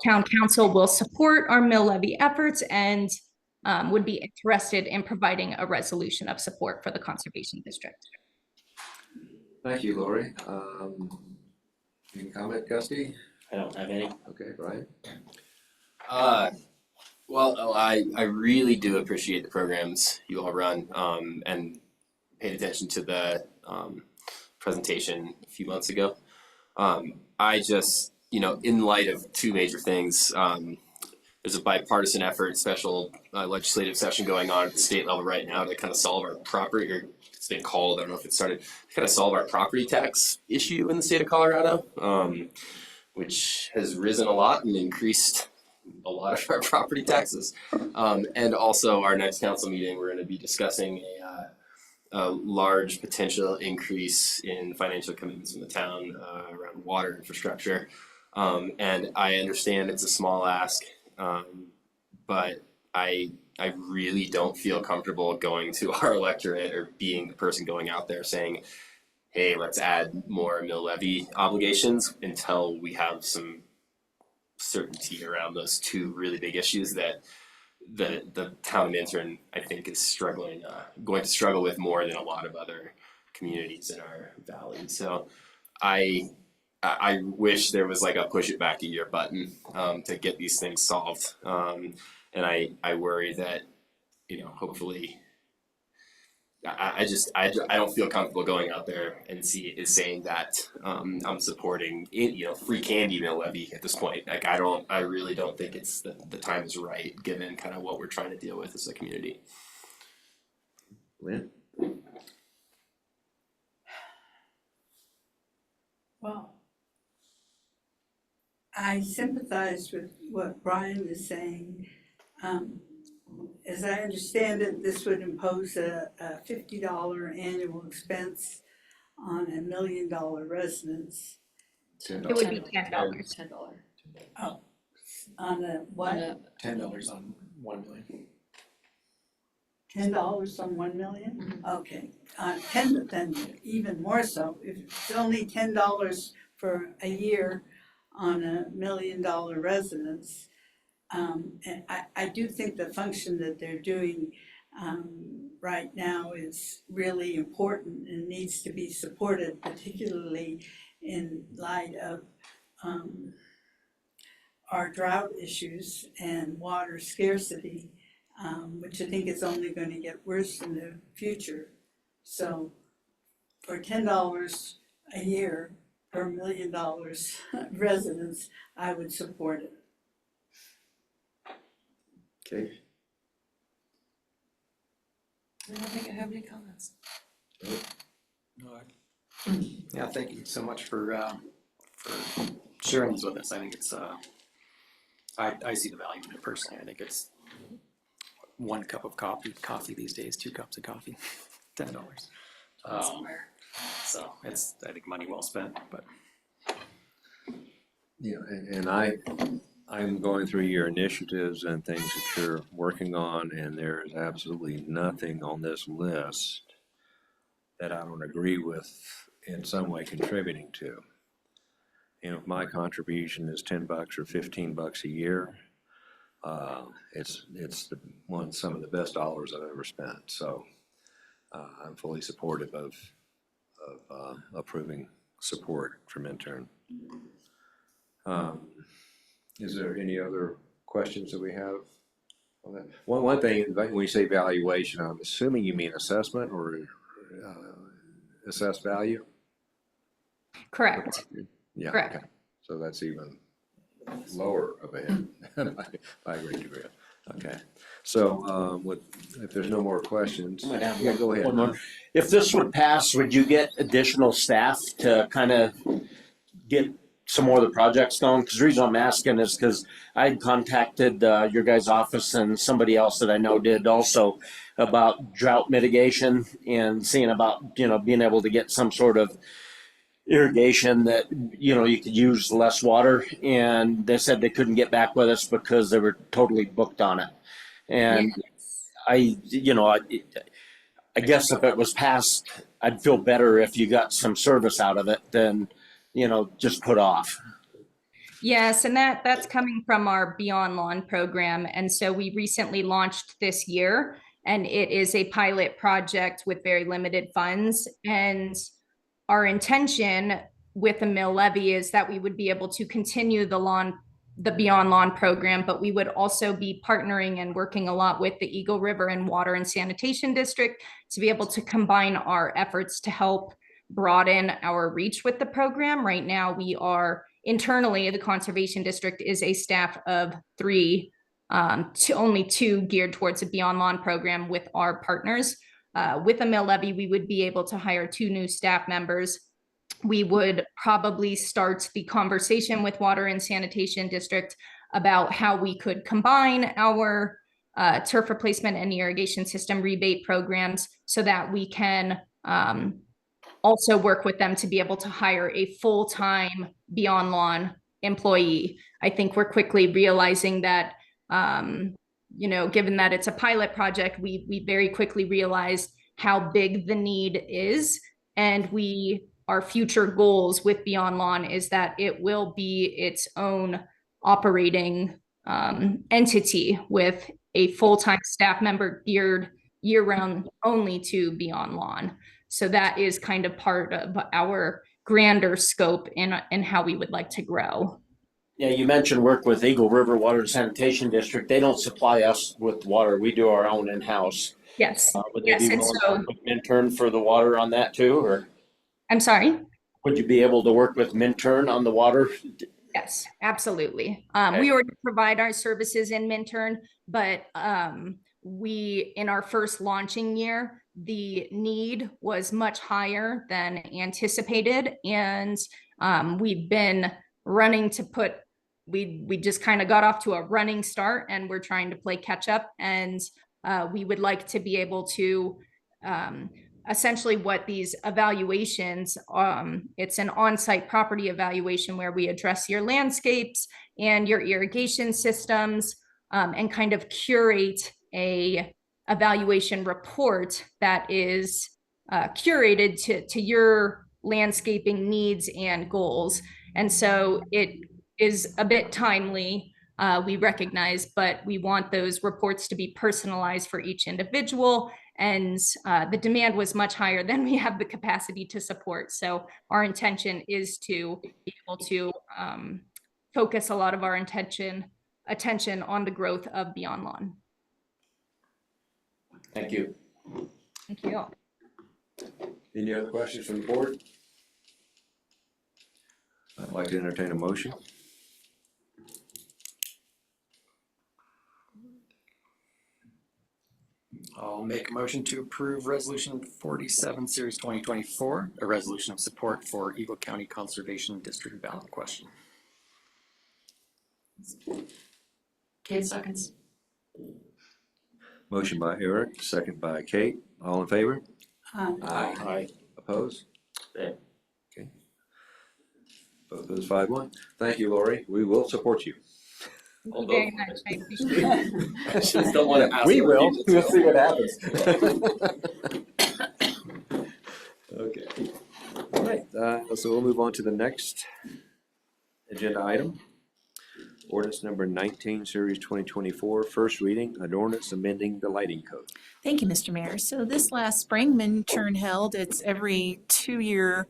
Town Council will support our mill levy efforts and would be interested in providing a resolution of support for the Conservation District. Thank you, Lori. Any comment, Gusty? I don't have any. Okay, Brian? Well, I really do appreciate the programs you all run, and paid attention to the presentation a few months ago. I just, in light of two major things, there's a bipartisan effort, special legislative session going on at the state level right now to kind of solve our property, or it's been called, I don't know if it started, to kind of solve our property tax issue in the state of Colorado, which has risen a lot and increased a lot of our property taxes. And also our next council meeting, we're going to be discussing a large potential increase in financial commitments from the town around water infrastructure. And I understand it's a small ask, but I really don't feel comfortable going to our electorate or being the person going out there saying, hey, let's add more mill levy obligations until we have some certainty around those two really big issues that the town of Minturn, I think, is going to struggle with more than a lot of other communities in our valley. So I wish there was like a push it back a year button to get these things solved. And I worry that, hopefully I don't feel comfortable going out there and saying that I'm supporting free candy mill levy at this point. Like I really don't think it's the time is right given kind of what we're trying to deal with as a community. Lynn? Well, I sympathize with what Brian is saying. As I understand it, this would impose a $50 annual expense on $1 million residence. It would be $10. $10. Oh, on a what? $10 on 1 million. $10 on 1 million? Okay, 10, then even more so. If it's only $10 for a year on $1 million residence, and I do think the function that they're doing right now is really important and needs to be supported, particularly in light of our drought issues and water scarcity, which I think is only going to get worse in the future. So for $10 a year per $1 million residents, I would support it. Okay. I don't think I have any comments. Yeah, thank you so much for sharing this with us. I think it's I see the value in it personally. I think it's 1 cup of coffee these days, 2 cups of coffee, $10. So it's, I think, money well spent. But Yeah, and I'm going through your initiatives and things that you're working on, and there is absolutely nothing on this list that I don't agree with in some way contributing to. You know, if my contribution is $10 or $15 a year, it's some of the best dollars I've ever spent. So I'm fully supportive of approving support from intern. Is there any other questions that we have on that? One thing, when you say valuation, I'm assuming you mean assessment or assessed value? Correct. Yeah. Correct. Okay. So that's even lower of a hit by a great degree. Okay. So if there's no more questions, yeah, go ahead. One more. If this would pass, would you get additional staff to kind of get some more of the projects going? Because the reason I'm asking is because I had contacted your guys' office and somebody else that I know did also about drought mitigation and seeing about, being able to get some sort of irrigation that, you could use less water. And they said they couldn't get back with us because they were totally booked on it. And I guess if it was passed, I'd feel better if you got some service out of it than just put off. Yes, and that's coming from our Beyond Lawn program. And so we recently launched this year, and it is a pilot project with very limited funds. And our intention with the mill levy is that we would be able to continue the Beyond Lawn program, but we would also be partnering and working a lot with the Eagle River and Water and Sanitation District to be able to combine our efforts to help broaden our reach with the program. Right now, we are internally, the Conservation District is a staff of 3, to only 2 geared towards a Beyond Lawn program with our partners. With a mill levy, we would be able to hire 2 new staff members. We would probably start the conversation with Water and Sanitation District about how we could combine our turf replacement and irrigation system rebate programs so that we can also work with them to be able to hire a full-time Beyond Lawn employee. I think we're quickly realizing that, given that it's a pilot project, we very quickly realized how big the need is. And our future goals with Beyond Lawn is that it will be its own operating entity with a full-time staff member geared year-round only to Beyond Lawn. So that is kind of part of our grander scope in how we would like to grow. Yeah, you mentioned work with Eagle River Water and Sanitation District. They don't supply us with water. We do our own in-house. Yes. Would they Yes, be and willing to so, work with Minturn for the water on that too, or I'm sorry? would you be able to work with Minturn on the water? Yes, absolutely. Okay. We already provide our services in Minturn, but we, in our first launching year, the need was much higher than anticipated. And we've been running to put, we just kind of got off to a running start and we're trying to play catch up. And we would like to be able to essentially what these evaluations, it's an on-site property evaluation where we address your landscapes and your irrigation systems and kind of curate a evaluation report that is curated to your landscaping needs and goals. And so it is a bit timely, we recognize, but we want those reports to be personalized for each individual. And the demand was much higher than we have the capacity to support. So our intention is to be able to focus a lot of our attention on the growth of Beyond Lawn. Thank you. Thank you. Any other questions from the board? I'd like to entertain a motion. I'll make a motion to approve Resolution 47, Series 2024, a resolution of support for Eagle County Conservation District ballot question. Kate seconds. Motion by Eric, second by Kate. All in favor? Aye. Opposed? Okay. Okay. Both those 5-1. Thank you, Lori. We will support you. Thank you very much. I appreciate it. I just don't want to ask. We for will. people We'll to- see what happens. Okay. All right, so we'll move on to the next agenda item. Ordinance number 19, Series 2024, first reading, an ordinance amending the lighting code. Thank you, Mr. Mayor. So this last spring, Minturn held its every 2-year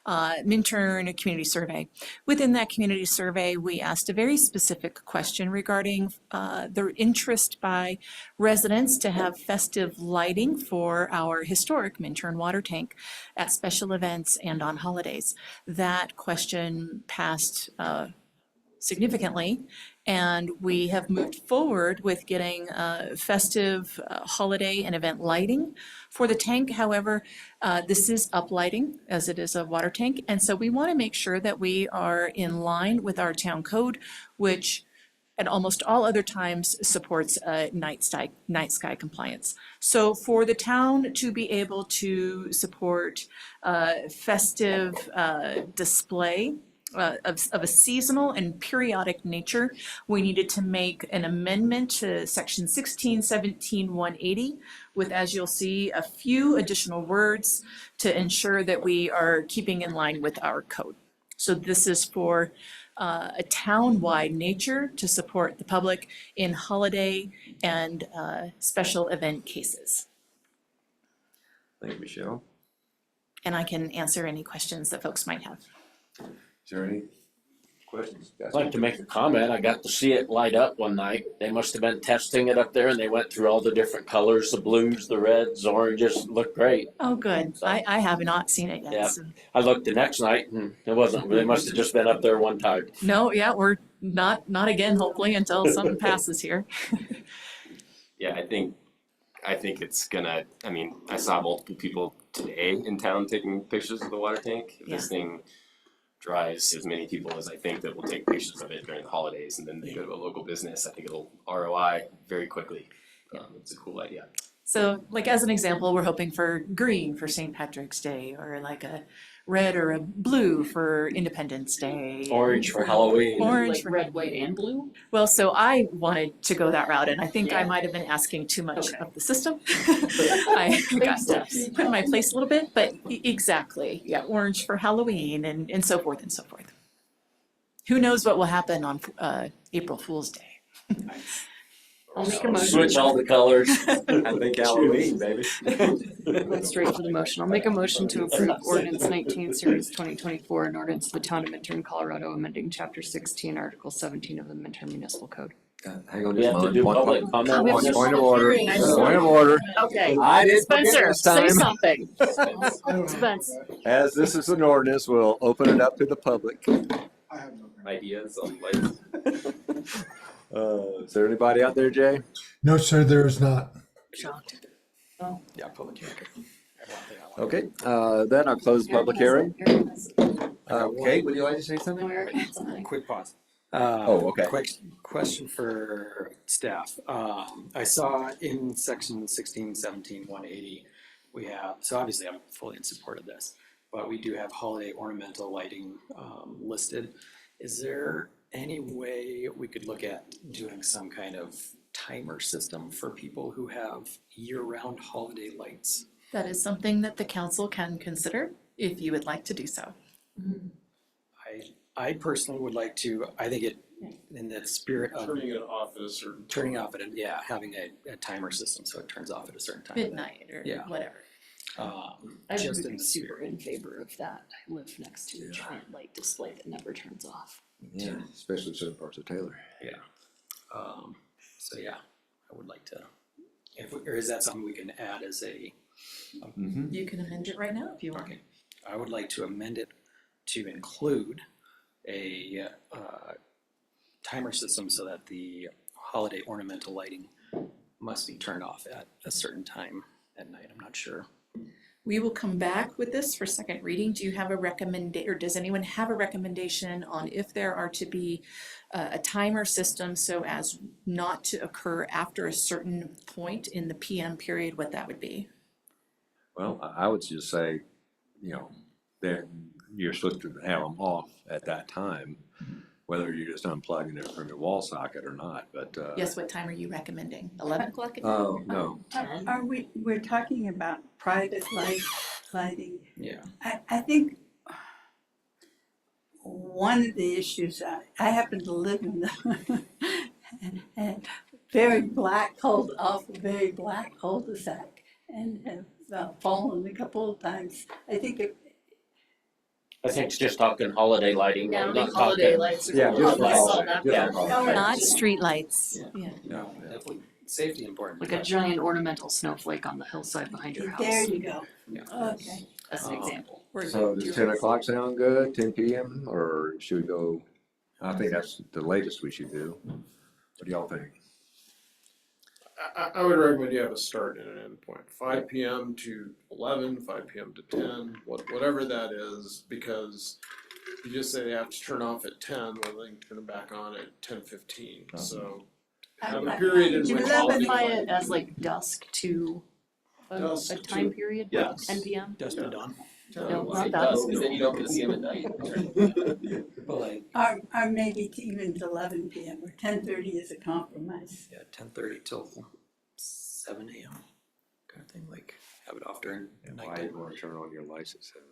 Minturn community survey. Within that community survey, we asked a very specific question regarding the interest by residents to have festive lighting for our historic Minturn water tank at special events and on holidays. That question passed significantly, and we have moved forward with getting festive holiday and event lighting for the tank. However, this is uplighting as it is a water tank, and so we want to make sure that we are in line with our town code, which at almost all other times supports night sky compliance. So for the town to be able to support festive display of a seasonal and periodic nature, we needed to make an amendment to section 1617-180 with, as you'll see, a few additional words to ensure that we are keeping in line with our code. So this is for a town-wide nature to support the public in holiday and special event cases. Thank you, Michelle. And I can answer any questions that folks might have. Is there any questions? I'd like to make a comment. I got to see it light up one night. They must have been testing it up there and they went through all the different colors, the blues, the reds, oranges, looked great. Oh, good. I have not seen it yet. Yeah. So. I looked the next night and it wasn't, they must have just been up there one time. No, yeah, we're not again, hopefully, until something passes here. Yeah, I think it's gonna, I mean, I saw multiple people today in town taking pictures of the water tank. If this thing drives as many people as I think that will take pictures of it during the holidays and then they go to a local business, I think it'll ROI very quickly. It's a cool idea. So, like as an example, we're hoping for green for St. Patrick's Day, or like a red or a blue for Independence Day. Orange for Halloween. Orange Like for red, white, and blue? Well, so I wanted to go that route, and I think I Yeah. might have been asking too much Okay. of the system. I got to steps. put in my place a little bit, but exactly, yeah, orange for Halloween and so forth and so forth. Who knows what will happen on April Fool's Day? I'll make a motion. Switch all the colors. I think Halloween, baby. Go straight for the motion. I'll make a motion to approve ordinance 19, series 2024, an ordinance of the town of Minturn, Colorado, amending chapter 16, article 17 of the Minturn Municipal Code. Hang on We just have a to do moment. public comment. We have to do Point of public order. hearing, I know. Point of order. Okay, I didn't forget Spencer, this say time. something. Spence. As this is an ordinance, we'll open it up to the public. Ideas on lights. Is there anybody out there, Jay? No, sir, there is not. Shocked. Yeah, public hearing. Okay, then I'll close the public hearing. Kate, would you like to say something? Quick pause. Oh, okay. Quick question for staff. I saw in section 16, 17, 180, we have, so obviously I'm fully in support of this, but we do have holiday ornamental lighting listed. Is there any way we could look at doing some kind of timer system for people who have year-round holiday lights? That is something that the council can consider if you would like to do so. I personally would like to, I think it, in the spirit of Turning it off at a certain. turning off at a, yeah, having a timer system so it turns off at a certain time. Midnight or Yeah. whatever. I Just would in be the super spirit. in favor of that. I live next to a giant light display that never turns off. Yeah, especially certain parts of Taylor. So yeah, I would like to, or is that something we can add as a, You can amend it right now if you want. okay. I would like to amend it to include a timer system so that the holiday ornamental lighting must be turned off at a certain time at night. I'm not sure. We will come back with this for second reading. Do you have a recommendation, or does anyone have a recommendation on if there are to be a timer system so as not to occur after a certain point in the PM period, what that would be? Well, I would just say, you know, that you're supposed to have them off at that time, whether you're just unplugging it from your wall socket or not, but. Yes, what time are you recommending? 11 o'clock at night? Oh, no. We're talking about private lighting. Yeah. I think one of the issues, I happen to live in the and very black, off a very black cul-de-sac and have fallen a couple of times. I think I think it's just talking holiday lighting. Yeah, I not think holiday talking- lights are. Yeah, just I saw holiday, that. just Yeah. holiday. Not street lights. Yeah. No, definitely safety important. Like a giant ornamental snowflake on the hillside behind your house. there you go. Yeah. Okay. As an example. So does 10 o'clock sound good, 10 PM, or should we go, I think that's the latest we should do. What do y'all think? I would recommend you have a start and an end point, 5 PM to 11, 5 PM to 10, whatever that is, because you just say they have to turn off at 10, well, they can turn it back on at 10:15, so have a period in Do we which all the specify it as like dusk to Dusk a to- time period, like Yes. 10 PM? Dust to dawn. No, not It that. does, because then you don't get to see them at night. But like, Or maybe even to 11 PM or 10:30 is a compromise. yeah, 10:30 till 7 AM kind of thing, like have it off during And why nighttime. you want to turn on your lights at 7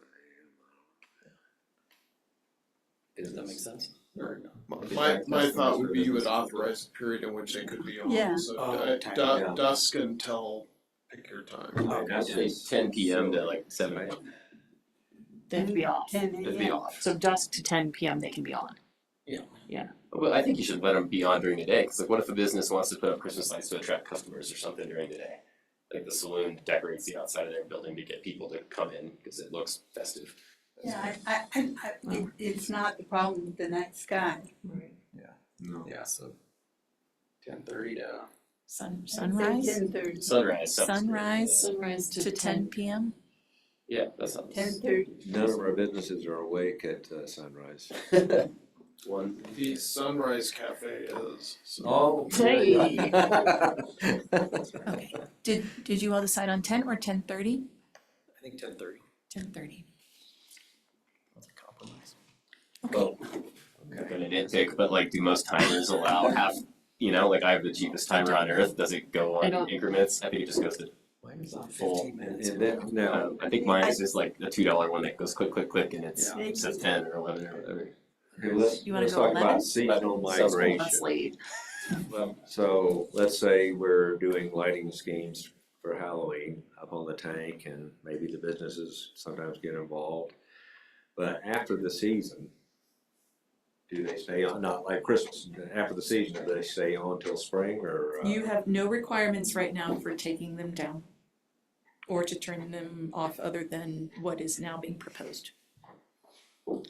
Does that make sense? Or no? My thought would be you would authorize a period in which they could be on, Yeah. so Time, yeah. dusk until, pick your time. Okay. I'd say 10 PM to like 7 AM. They have to be off. 10 It'd be AM. off. So dusk to 10 PM, they can be on. Well, I think you should let them be on during the day, because like what if a business wants to put up Christmas lights to attract customers or something during the day? Like the saloon decorates the outside of their building to get people to come in, because it looks festive. Yeah, it's not the problem with the night sky. No. Yeah, so 10:30 to, Sunrise? 10:30. Sunrise. sounds good. Sunrise Sunrise to 10 PM? Yeah, that sounds. 10:30. None of our businesses are awake at sunrise. One. The Sunrise Cafe is, so. Oh. Hey. Okay. Did you all decide on 10 or 10:30? I think 10:30. 10:30. That's a compromise. Okay. I'm gonna nitpick, but like, do most timers allow half, like I have the cheapest timer on earth, does it go I on don't- increments? I think it just goes to, Mine is on Full. 15 minutes. And then, now, I think mine is just like the $2 one that goes click, click, click, and it's, Yeah. it says 10 or 11 or whatever. You wanna let's go talk 11? about seasonal Sounds cool. migration. That's late. Well, So let's say we're doing lighting schemes for Halloween up on the tank and maybe the businesses sometimes get involved. But after the season, do they stay on, not like Christmas, after the season, do they stay on till spring or? You have no requirements right now for taking them down or to turn them off other than what is now being proposed.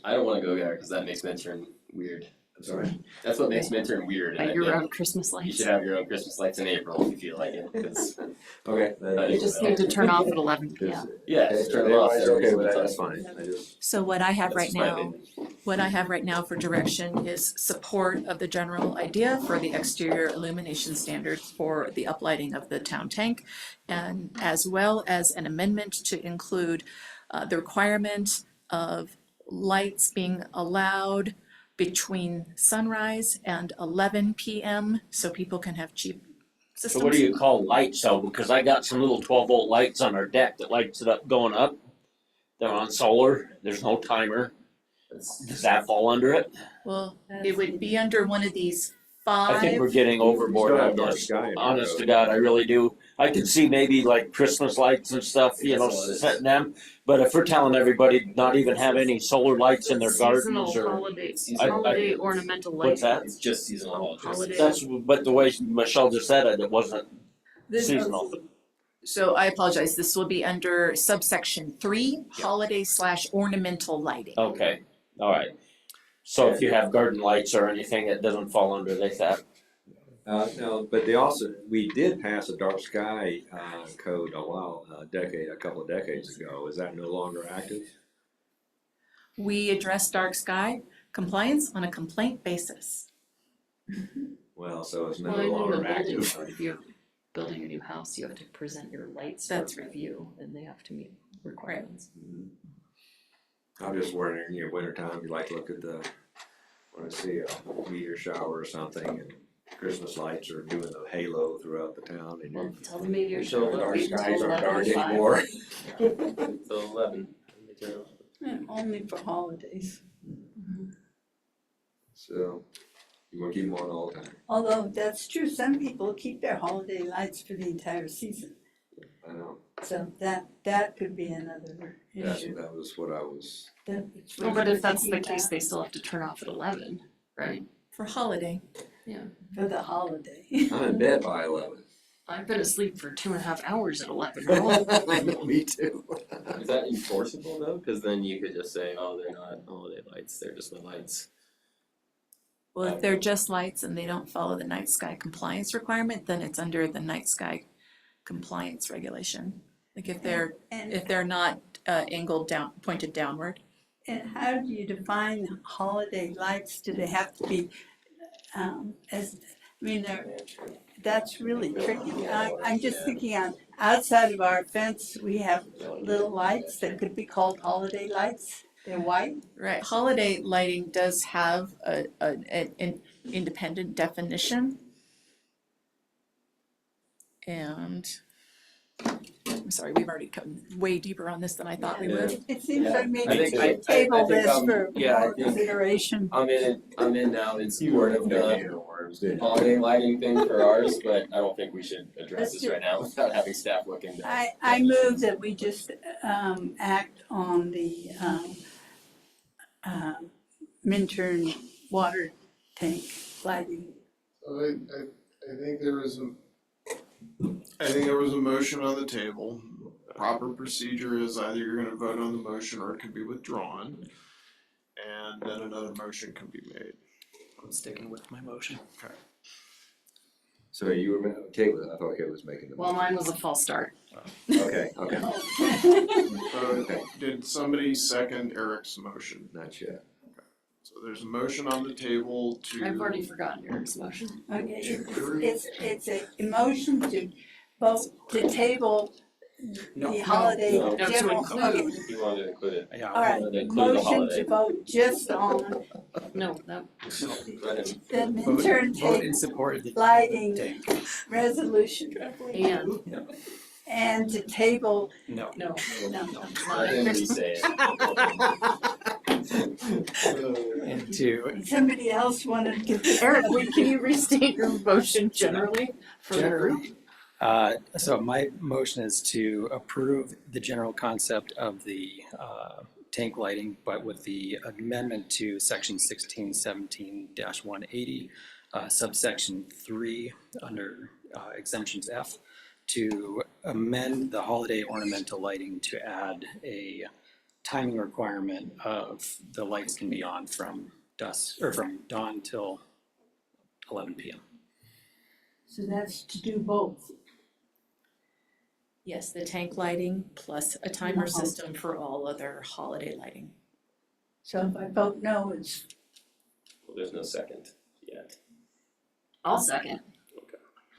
I don't wanna go there, cause that makes Minturn weird. I'm sorry. That's what makes Minturn weird. and I At your think own Christmas You lights. should have your own Christmas lights in April if you feel like it, cause, Okay. You just need to turn off at 11 p.m. yeah, just turn it off. Everybody's okay with that, that's fine. I just, So what I have That's right just my now, opinion. what I have right now for direction is support of the general idea for the exterior illumination standards for the uplighting of the town tank, and as well as an amendment to include the requirement of lights being allowed between sunrise and 11 p.m. so people can have cheap systems. So what do you call lights though? Because I got some little 12-volt lights on our deck that lights it up going up. They're on solar, there's no timer. Does that fall under it? Well, it would be under one of these I think we're five. getting overboard Still have on dark this. sky in our Honest to road. God, I really do. I could see maybe like Christmas lights and stuff, you know, That's all it is. setting them. But if we're telling everybody not even have any solar lights in their Seasonal gardens or, holidays, I- holiday ornamental lighting. what's that? It's just seasonal holidays. Holiday. That's, but the way Michelle just said it, it wasn't This- seasonal. So I apologize, this will be under subsection 3, holiday/ornamental lighting. Okay, all right. So if you have garden lights or anything, it doesn't fall under that. no, but they also, we did pass a dark sky, code a couple of decades ago. Is that no longer active? We address dark sky compliance on a complaint basis. Well, so it's no Well, I know the longer building active. code, if you're building a new house, you have to present your lights for That's right. review, and they have to meet requirements. I'm just wondering, you know, wintertime, you like to look at when I see a meteor shower or something and Christmas lights are doing the halo throughout the town and Well, you're. tell them maybe you're So showing dark wait skies until aren't dark 11:05. anymore. So 11. Only for holidays. So you wanna keep them on all the time. Although that's true, some people keep their holiday lights for the entire season. I know, So that could be another issue. that was what I was, It's Well, worth but if that's the thinking case, about they still have to turn off at 11, right? For holiday. For the holiday. I'm in bed by 11. I've been asleep for 2.5 hours at 11. I know, me too. Is that enforceable though? Cause then you could just say, oh, they're not holiday lights, they're just the lights. Well, if they're just lights and they don't follow the night sky compliance requirement, then it's under the night sky compliance regulation. Like if they're not angled down, pointed downward. And how do you define holiday lights? Do they have to be, that's really tricky. I'm just thinking outside of our fence, we have little lights that could be called holiday lights. They're white. Right, holiday lighting does have an independent definition. And, I'm sorry, we've already come way deeper on this than I thought we would. It seems like I maybe we think- should table I think this I'm- for yeah, I more think- consideration. I'm in now in support of the holiday lighting thing for ours, but I don't think we should address this right now without having staff look into it. I move that we just act on the Minturn water tank lighting. I think there was a motion on the table. Proper procedure is either you're gonna vote on the motion or it can be withdrawn. And then another motion can be made. I'm sticking with my motion. So you were, I thought Kate was making the. Well, mine was a false start. Okay, okay, So did somebody second Eric's motion? not yet. So there's a motion on the table to. I've already forgotten Eric's motion. Okay, it's a motion to vote to table the holiday No. No, to general. include. Okay, You wanted to include it. Yeah. all right, wanted to include the motion holiday. to vote just on No, Go ahead. the Minturn Vote in tank support of the lighting tank. resolution and and to table, No. no, no, I didn't re-say it. And to Somebody else wanted to. Eric, can you restate your motion generally for the group? generally, so my motion is to approve the general concept of the tank lighting, but with the amendment to section 1617-180, subsection 3 under exemptions F, to amend the holiday ornamental lighting to add a timing requirement of the lights can be on from dusk or from dawn till 11 p.m. So that's to do both. Yes, the tank lighting plus a timer system for all other holiday lighting. So if I vote no, it's, Well, there's no second yet. I'll second.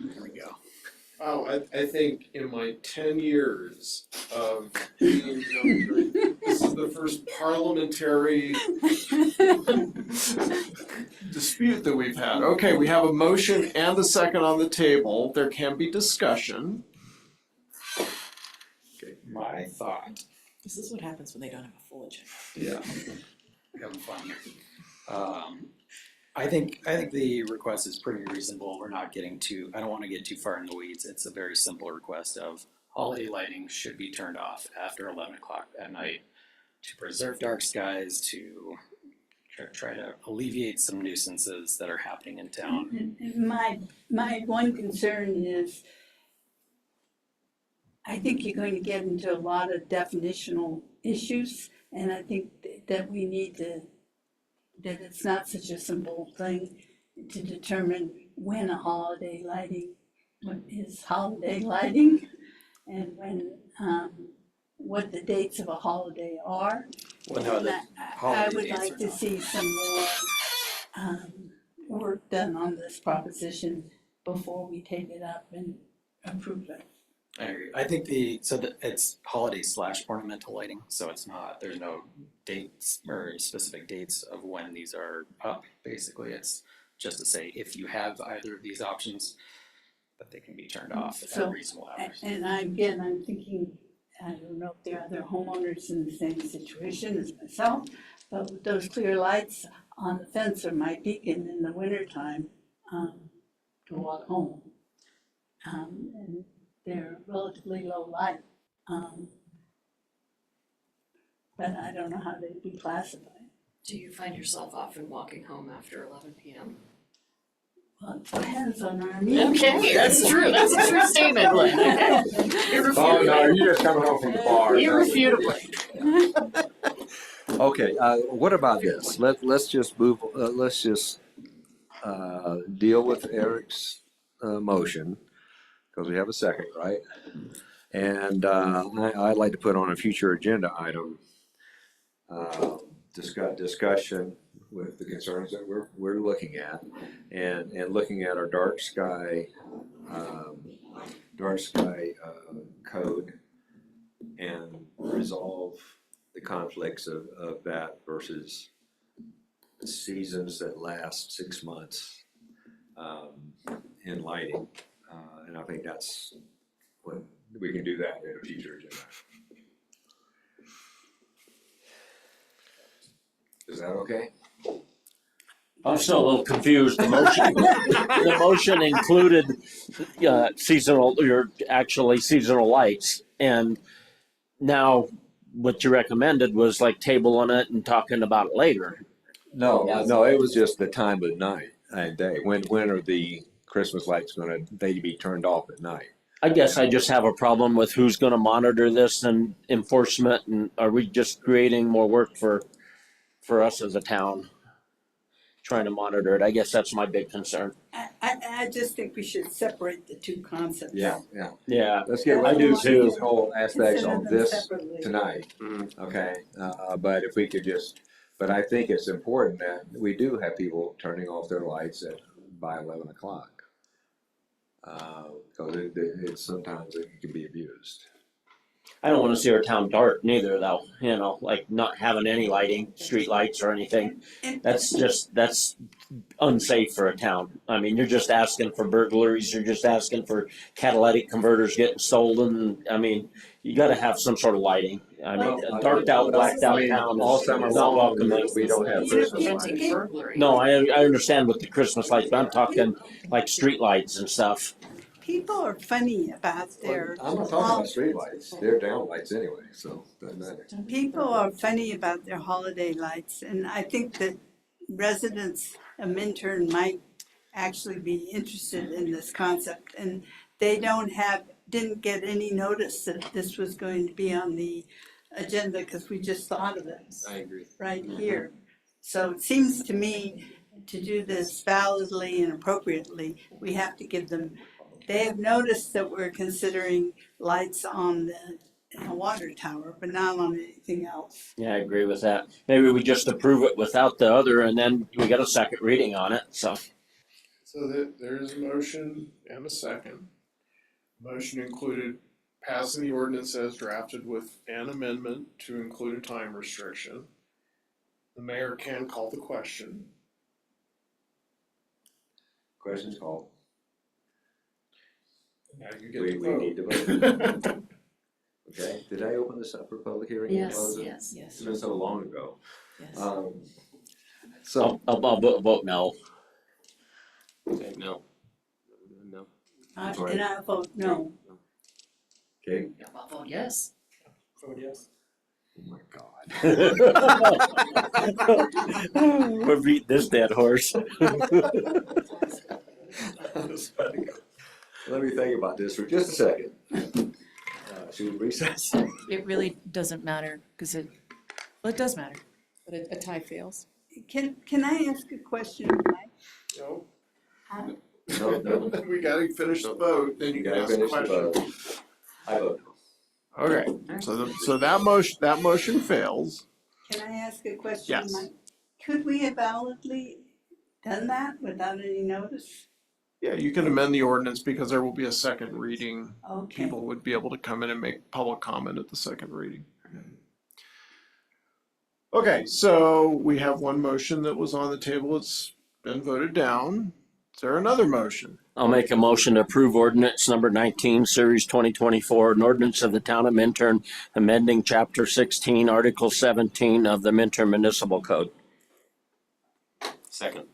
There we go. Oh, I think in my 10 years of being military, this is the first parliamentary dispute that we've had. Okay, we have a motion and a second on the table. There can be discussion. My thought, This is what happens when they don't have a full agenda. yeah, having fun here. I think the request is pretty reasonable. We're not getting too, I don't want to get too far in the weeds. It's a very simple request of holiday lighting should be turned off after 11 o'clock at night to preserve dark skies, to try to alleviate some nuisances that are happening in town. and my one concern is I think you're going to get into a lot of definitional issues, and I think that we need to, that it's not such a simple thing to determine when a holiday lighting, what is holiday lighting, and when, what the dates of a holiday are. Well, no, And the I holiday would dates like are to not. see some more work done on this proposition before we take it up and approve it. I agree. I think it's holiday / ornamental lighting, so it's not, there's no dates or specific dates of when these are up. Basically, it's just to say if you have either of these options, that they can be turned off So, at reasonable hours. And I'm thinking, I don't know if there are other homeowners in the same situation as myself, but with those clear lights on the fence are my beacon in the wintertime, to walk home. And they're relatively low light. But I don't know how they'd be classified. Do you find yourself often walking home after 11 p.m.? Well, it depends on our needs. Okay, that's true. That's a true statement, Glenn. Oh, no, you're just coming home from the bar. Irrefutably. Okay, what about this? Let's just move, let's just deal with Eric's motion, because we have a second, right? And I'd like to put on a future agenda item, discussion with the concerns that we're looking at, and looking at our dark sky code, and resolve the conflicts of that versus seasons that last 6 months in lighting. And I think that's what, we can do that in a future agenda. Is that okay? I'm still a little confused. The motion included seasonal lights. And now what you recommended was like tabling it and talking about it later. No, it was just the time of night and day. When are the Christmas lights they be turned off at night? I guess I just have a problem with who's gonna monitor this and enforcement, and are we just creating more work for us as a town? Trying to monitor it, I guess that's my big concern. I just think we should separate the two concepts. Yeah. Yeah, Let's get I rid do of too. these whole aspects Consider on them this separately. tonight, Mhm. okay? But if we could but I think it's important that we do have people turning off their lights by 11 o'clock. Because sometimes it can be abused. I don't wanna see our town dark neither though, you know, like not having any lighting, street lights or anything. That's unsafe for a town. I mean, you're just asking for burglaries, you're just asking for catalytic converters getting stolen. I mean, you gotta have some sort of lighting. I mean, Well, darked out, blacked out town all is summer not long, welcoming. we don't have Christmas lights. Anti-burglary. No, I understand with the Christmas lights, but I'm talking like street lights and stuff. People are funny about their. I'm not talking about streetlights, they're down lights anyway, so doesn't matter. People are funny about their holiday lights, and I think that residents of Minturn might actually be interested in this concept. And they didn't get any notice that this was going to be on the agenda because we just thought of it I agree. right here. So it seems to me to do this validly and appropriately, we have to give them, they have noticed that we're considering lights on the water tower, but not on anything else. Yeah, I agree with that. Maybe we just approve it without the other and then we got a second reading on it, so. So there is a motion and a second. Motion included passing the ordinance as drafted with an amendment to include a time restriction. The mayor can call the question. Questions called. Now you get We to vote. need to vote. Okay, did I open this up for public hearing? Yes, Close it? yes. It's been so long ago. Yes. So, I'll vote no. Okay, no. No. And I vote no. okay, Yeah, I'll vote yes. Vote yes. oh my God. We're beating this dead horse. Let me think about this for just a second. Should we recess? It really doesn't matter, because it does matter, but a tie fails. Can I ask a question, Mike? No, No, we gotta finish the vote, then you you can gotta ask a finish the question. vote. I vote no. Okay, so that motion fails. Can I ask a question, Yes. Mike? Could we have validly done that without any notice? Yeah, you can amend the ordinance because there will be a second reading. Okay. People would be able to come in and make public comment at the second reading. Okay, so we have one motion that was on the table. It's been voted down. Is there another motion? I'll make a motion to approve ordinance number 19, series 2024, an ordinance of the town of Minturn amending chapter 16, article 17 of the Minturn Municipal Code. Second.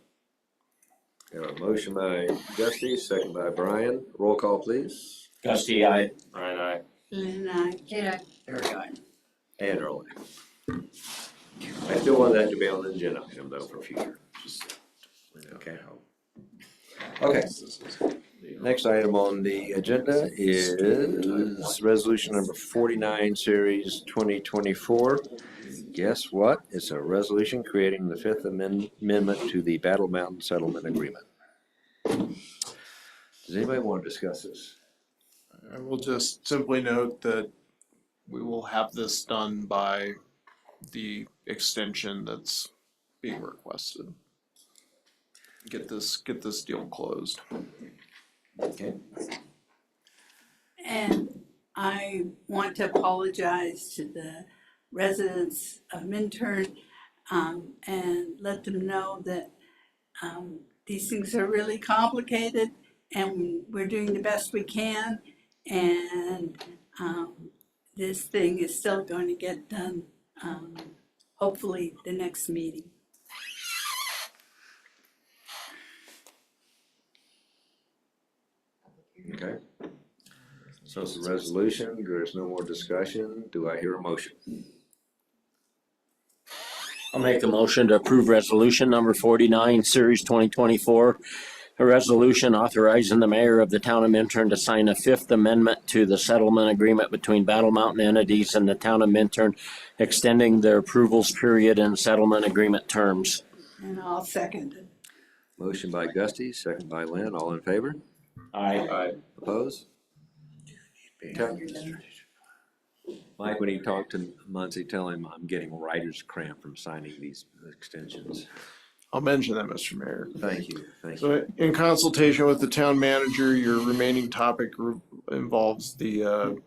Got a motion by Gusty, second by Brian. Roll call, please. Gusty, aye. Brian, aye. Lynn and I. Yeah. Eric, aye. And Earl. I still want that to be on the agenda item though for future. Okay. Okay. Next item on the agenda is resolution number 49, series 2024. Guess what? It's a resolution creating the Fifth Amendment to the Battle Mountain Settlement Agreement. Does anybody want to discuss this? I will just simply note that we will have this done by the extension that's being requested. Get this deal closed. Okay. And I want to apologize to the residents of Minturn, and let them know that, these things are really complicated and we're doing the best we can. And, this thing is still going to get done, hopefully the next meeting. Okay. So it's a resolution. There's no more discussion. Do I hear a motion? I'll make a motion to approve resolution number 49, series 2024. A resolution authorizing the mayor of the town of Minturn to sign a Fifth Amendment to the settlement agreement between Battle Mountain entities and the town of Minturn, extending their approvals period and settlement agreement terms. And I'll second it. Motion by Gusty, second by Lynn. All in favor? Aye. Opposed? Mike, when you talk to Muncie, tell him I'm getting writer's cramp from signing these extensions. I'll mention that, Mr. Mayor. Thank you, thank you. So in consultation with the town manager, your remaining topic involves the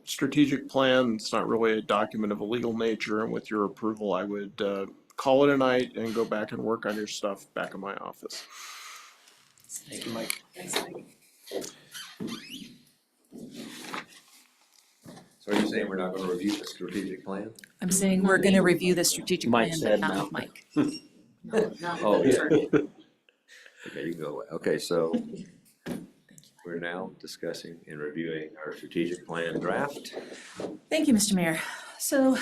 strategic plan. It's not really a document of a legal nature, and with your approval, I would call it a night and go back and work on your stuff back in my office. Thank you, Mike. Thanks, Mike. So are you saying we're not gonna review the strategic plan? I'm saying we're gonna review the strategic Mike plan, said but not no. with Mike. No, not Oh, with yeah. the Okay, you can go away. Okay, so we're now discussing and reviewing our strategic plan draft. Thank you, Mr. Mayor. So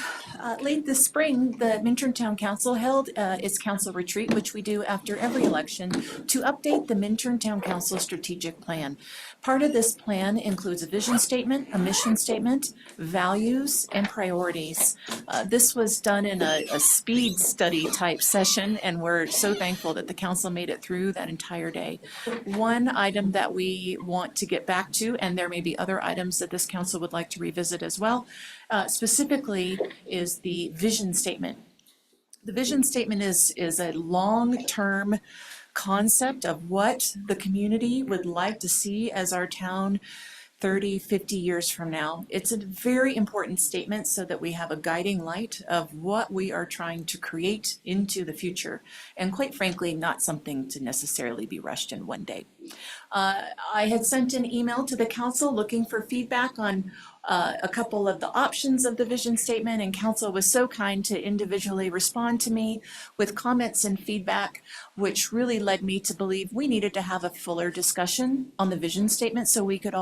late this spring, the Minturn Town Council held its council retreat, which we do after every election, to update the Minturn Town Council strategic plan. Part of this plan includes a vision statement, a mission statement, values, and priorities. This was done in a speed study type session, and we're so thankful that the council made it through that entire day. One item that we want to get back to, and there may be other items that this council would like to revisit as well, specifically is the vision statement. The vision statement is a long-term concept of what the community would like to see as our town 30, 50 years from now. It's a very important statement so that we have a guiding light of what we are trying to create into the future. And quite frankly, not something to necessarily be rushed in one day. I had sent an email to the council looking for feedback on a couple of the options of the vision statement, and council was so kind to individually respond to me with comments and feedback, which really led me to believe we needed to have a fuller discussion on the vision statement so we could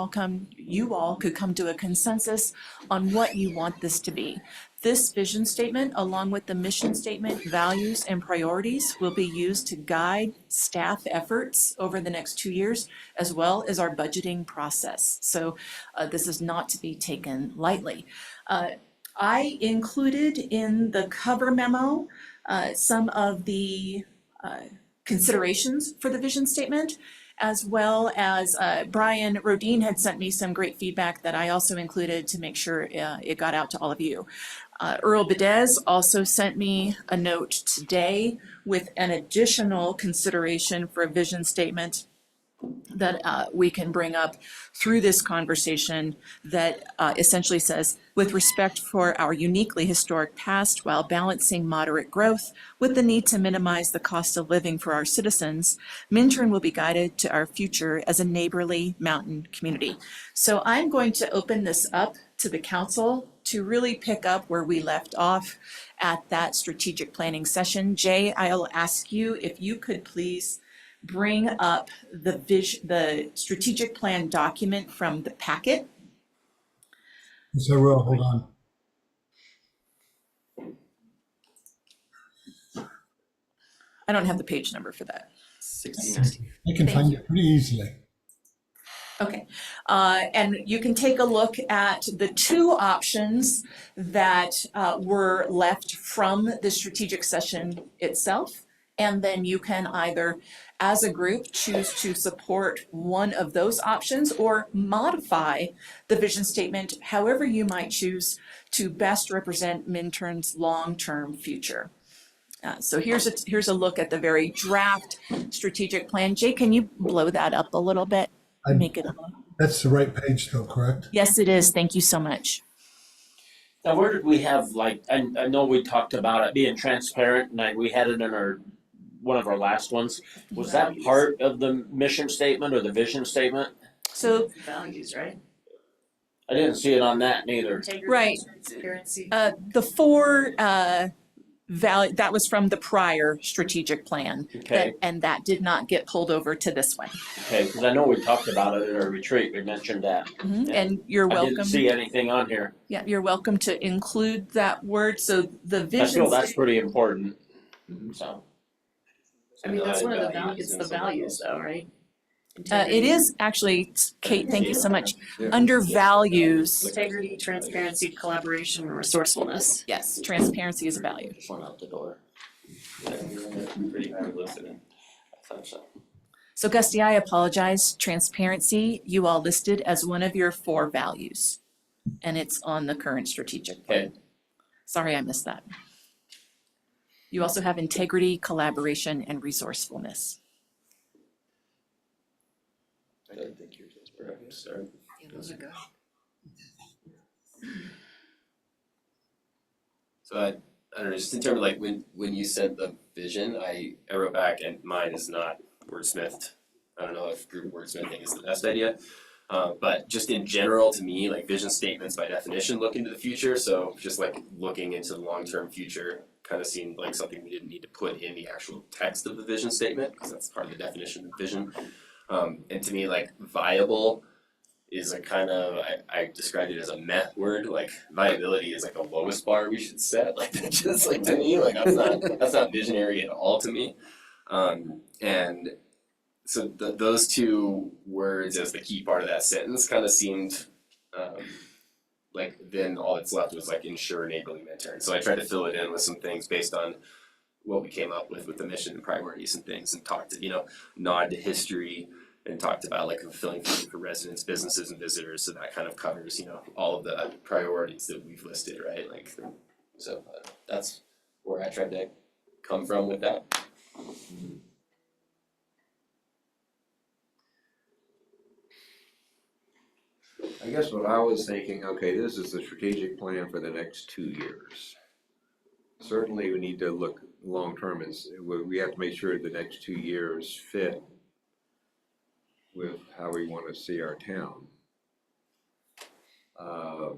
you all could come to a consensus on what you want this to be. This vision statement, along with the mission statement, values, and priorities, will be used to guide staff efforts over the next 2 years, as well as our budgeting process. So this is not to be taken lightly. I included in the cover memo some of the considerations for the vision statement, as well as Brian Rodine had sent me some great feedback that I also included to make sure it got out to all of you. Earl Bedez also sent me a note today with an additional consideration for a vision statement that we can bring up through this conversation that essentially says, with respect for our uniquely historic past while balancing moderate growth with the need to minimize the cost of living for our citizens, Minturn will be guided to our future as a neighborly mountain community. So I'm going to open this up to the council to really pick up where we left off at that strategic planning session. Jay, I'll ask you if you could please bring up the strategic plan document from the packet. Yes, I will. Hold on. I don't have the page number for that. 69. I can Thank find you. it pretty easily. Okay, and you can take a look at the two options that were left from the strategic session itself. And then you can either, as a group, choose to support one of those options or modify the vision statement however you might choose to best represent Minturn's long-term future. So here's a look at the very draft strategic plan. Jay, can you blow that up a little bit? Make it a little. That's the right page though, correct? Yes, it is. Thank you so much. Now, where did we have, like, I know we talked about it being transparent, and we had it in one of our last ones. Was that part of the mission statement or the vision statement? So values, right? I didn't see it on that neither. Integrity, Right. transparency. the four value, that was from the prior strategic plan. Okay. And that did not get pulled over to this one. Okay, because I know we talked about it at our retreat, we mentioned that. And you're I welcome. didn't see anything on here. Yeah, you're welcome to include that word. So the I vision. feel that's pretty important, so. I mean, that's one of the values, it's the values though, right? It is actually, Kate, thank you so much. Yeah. Under values, Integrity, transparency, collaboration, and resourcefulness. yes, transparency is a value. Just went out the door. Pretty hard listening. I thought so. So Gusty, I apologize. Transparency, you all listed as one of your 4 values. And it's on the current strategic plan. Okay. Sorry, I missed that. You also have integrity, collaboration, and resourcefulness. I didn't think yours was perfect, sorry. Yeah, those are good. So I don't know, just in terms of like when you sent the vision, I wrote back, and mine is not wordsmithed. I don't know if group wordsmithing is the best idea. But just in general, to me, like vision statements by definition look into the future. So just like looking into the long-term future kind of seemed like something we didn't need to put in the actual text of the vision statement because that's part of the definition of vision. And to me, like viable is a kind of, I described it as a meh word. Like viability is like the lowest bar we should set. Like that's just like to me, like that's not visionary at all to me. And so those two words as the key part of that sentence kind of seemed like then all that's left was like ensure enabling midterm. So I tried to fill it in with some things based on what we came up with the mission and priorities and things, and talked to, nod to history and talked about like fulfilling future for residents, businesses, and visitors. So that kind of covers, all of the priorities that we've listed, right? Like, so that's where I tried to come from with that. I guess what I was thinking, okay, this is the strategic plan for the next 2 years. Certainly we need to look long-term, we have to make sure the next 2 years fit with how we want to see our town. I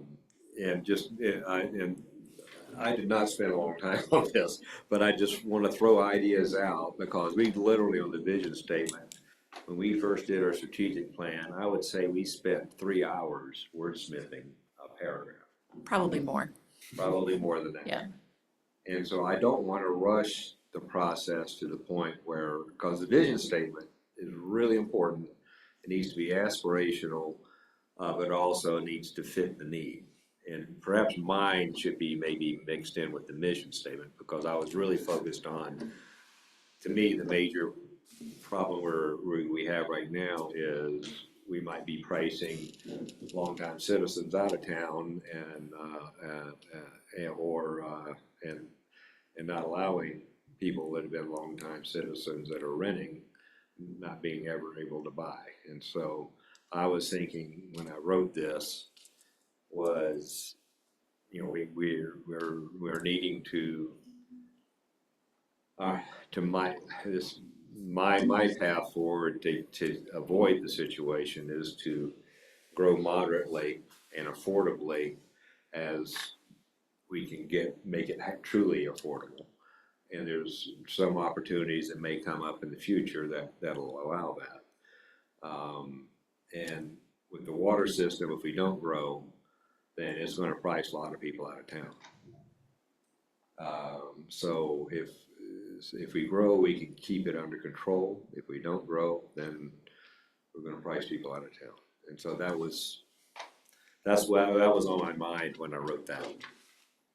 did not spend a long time on this, but I just want to throw ideas out because we literally on the vision statement, when we first did our strategic plan, I would say we spent 3 hours wordsmithing a paragraph. Probably more. Probably more than that. Yeah. And so I don't want to rush the process to the point where, because the vision statement is really important. It needs to be aspirational, but also needs to fit the need. And perhaps mine should be maybe mixed in with the mission statement because I was really focused on, to me, the major problem we have right now is we might be pricing longtime citizens out of town and not allowing people that have been longtime citizens that are renting not being ever able to buy. And so I was thinking when I wrote this was, we're needing to my path forward to avoid the situation is to grow moderately and affordably as we can make it truly affordable. And there's some opportunities that may come up in the future that'll allow that. And with the water system, if we don't grow, then it's going to price a lot of people out of town. So if we grow, we can keep it under control. If we don't grow, then we're going to price people out of town. And so that was on my mind when I wrote that.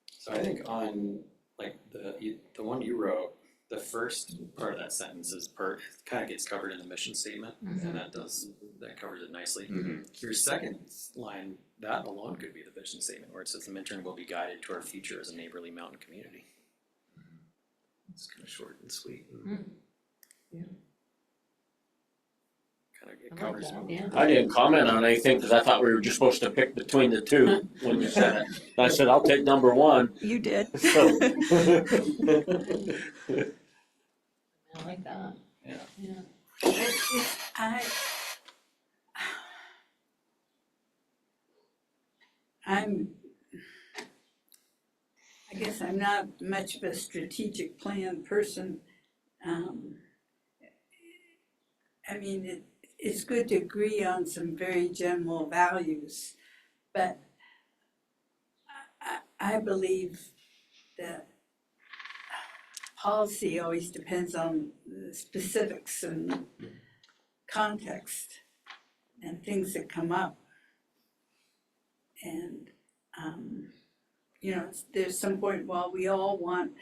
So I think on like the one you wrote, the first part of that sentence is kind of gets covered in the mission statement, and that covers it nicely. Mm-hmm. Your second line, that alone could be the vision statement, where it says the midterm will be guided to our future as a neighborly mountain community. It's kind of short and sweet. Yeah. Kind of covers. I didn't comment on anything because I thought we were just supposed to pick between the two when you said it. I said, I'll take number one. You did. So- I like that. Yeah. I guess I'm not much of a strategic plan person. I mean, it's good to agree on some very general values, but I believe that policy always depends on the specifics and context and things that come up. And, there's some point, well, we all want,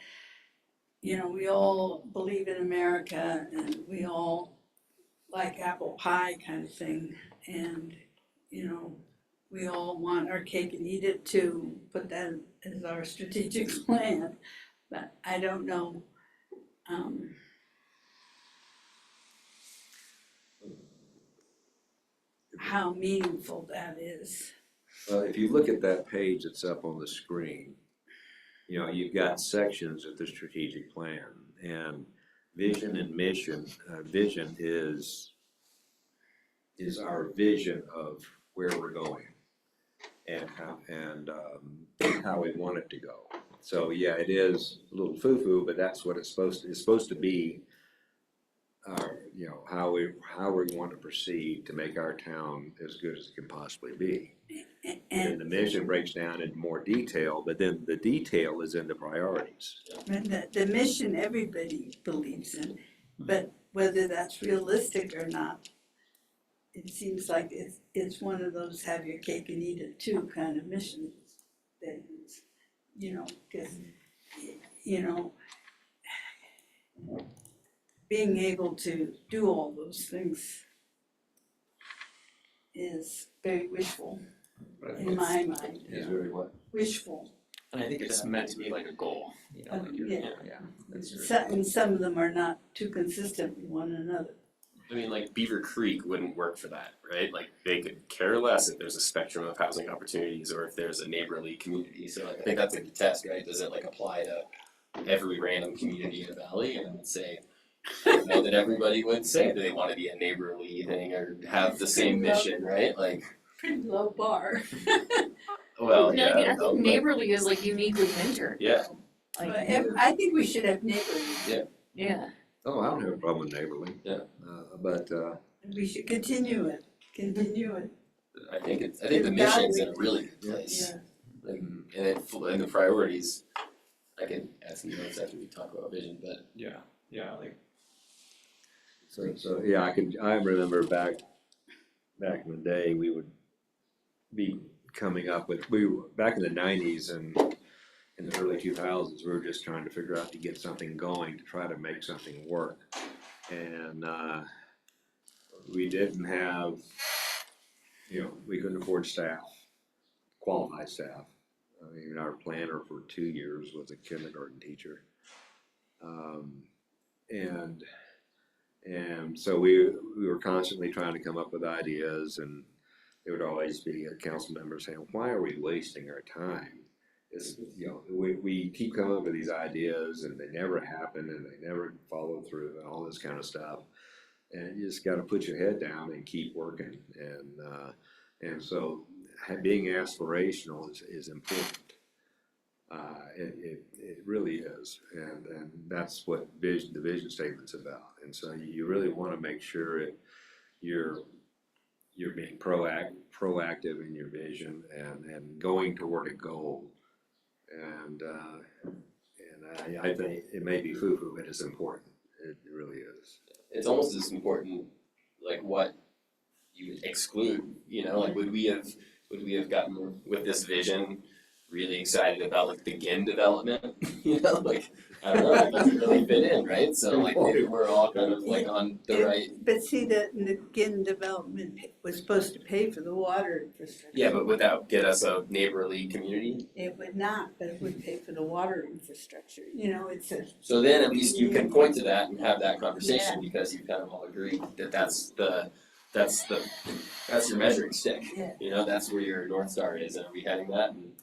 we all believe in America and we all like apple pie kind of thing. And, we all want our cake and eat it too, put that as our strategic plan. But I don't know. How meaningful that is. If you look at that page that's up on the screen, you know, you've got sections of the strategic plan, and vision and mission, vision is our vision of where we're going and how we want it to go. So yeah, it is a little foo-foo, but that's what it's supposed to be. You know, how we want to proceed to make our town as good as it can possibly be. And the mission breaks down into more detail, but then the detail is in the priorities. And the mission everybody believes in, but whether that's realistic or not, it seems like it's one of those have your cake and eat it too kind of mission statements, you know, because, you know, being able to do all those things is very wishful in my mind. Is really what? Wishful. And I think it's meant to be like a goal, you know, like Yeah. That's And some of them are not too consistent with one another. I mean, like Beaver Creek wouldn't work for that, right? Like they could care less if there's a spectrum of housing opportunities or if there's a neighborly community. So like, I think that's like the test, right? Does it like apply to every random community in the valley? And I would say, I don't know that everybody would say that they want to be a neighborly thing or have the same mission, right? Like, Pretty low bar. well, yeah. I think neighborly is like uniquely Minturn. Yeah. But I think we should have neighborly. Yeah. Oh, I don't have a problem with neighborly. Yeah. But We should continue it. I think the mission's in a really good place. Yeah. Like, and the priorities, I can add some notes after we talk about vision, but yeah, like so yeah, I remember back in the day, we would be coming up with, back in the 90s and in the early 2000s, we were just trying to figure out to get something going, to try to make something work. And we didn't have, you know, we couldn't afford staff, qualified staff. I mean, our planner for 2 years was a kindergarten teacher. And so we were constantly trying to come up with ideas, and there would always be a council member saying, why are we wasting our time? It's, you know, we keep coming up with these ideas and they never happen and they never follow through and all this kind of stuff. And you just got to put your head down and keep working. And so being aspirational is important. It really is, and that's what the vision statement's about. And so you really want to make sure you're being proactive in your vision and going toward a goal. And I think it may be foo-foo, but it's important. It really is. it's almost as important, like what you would exclude, you know, like would we have gotten with this vision really excited about like the GIN development, you know, like, I don't know, it doesn't really fit in, right? So like maybe we're all kind of like on the right. But see, the GIN development was supposed to pay for the water infrastructure. Yeah, but would that get us a neighborly community? It would not, but it would pay for the water infrastructure, you know, it's a. So then at least you can point to that and have that conversation because you kind of all agree that that's your measuring stick. Yeah. You know, that's where your North Star is, and are we heading that? And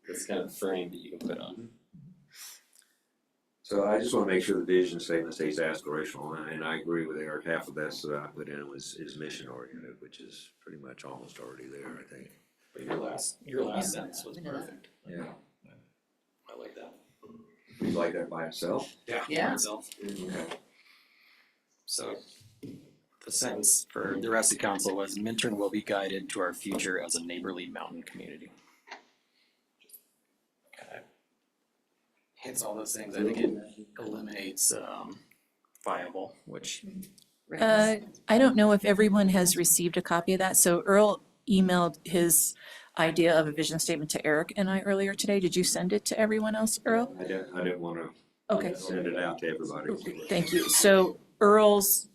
that's kind of the frame that you can put on. So I just want to make sure the vision statement stays aspirational, and I agree with Eric. Half of this that I put in is mission oriented, which is pretty much almost already there, I think. But your last sentence was perfect. Yeah. I like that. You like that by itself? Yeah. Myself. Okay. So the sentence for the rest of the council was Minturn will be guided to our future as a neighborly mountain community. Kind of hits all those things. I think it eliminates viable, which I don't know if everyone has received a copy of that. So Earl emailed his idea of a vision statement to Eric and I earlier today. Did you send it to everyone else, Earl? I didn't want to Okay. send it out to everybody. Thank you. So Earl's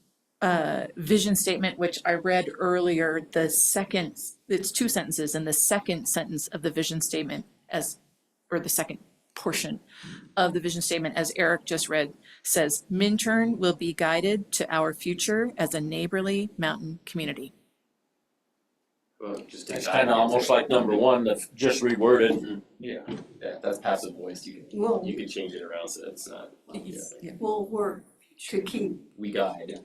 vision statement, which I read earlier, it's 2 sentences, and the second sentence of the vision statement or the second portion of the vision statement, as Eric just read, says, Minturn will be guided to our future as a neighborly mountain community. Well, just take It's that kind of and almost answer. like number one, that's just reworded. And Yeah, that's passive voice. Well, You can change it around so it's not. we'll work to keep, We guide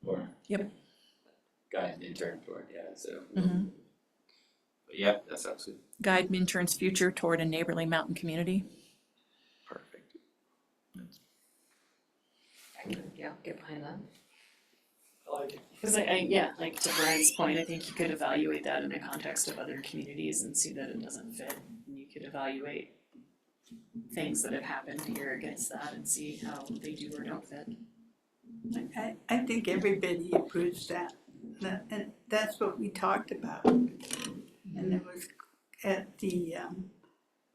or. Yep. Guide intern toward, yeah, so. Mhm. But yeah, that sounds good. Guide Minturns' future toward a neighborly mountain community. Perfect. Yeah, get behind that. I like it. Cause yeah, like to Brian's point, I think you could evaluate that in the context of other communities and see that it doesn't fit. And you could evaluate things that have happened here against that and see how they do or don't fit. I think everybody approves that. And that's what we talked about. And it was at the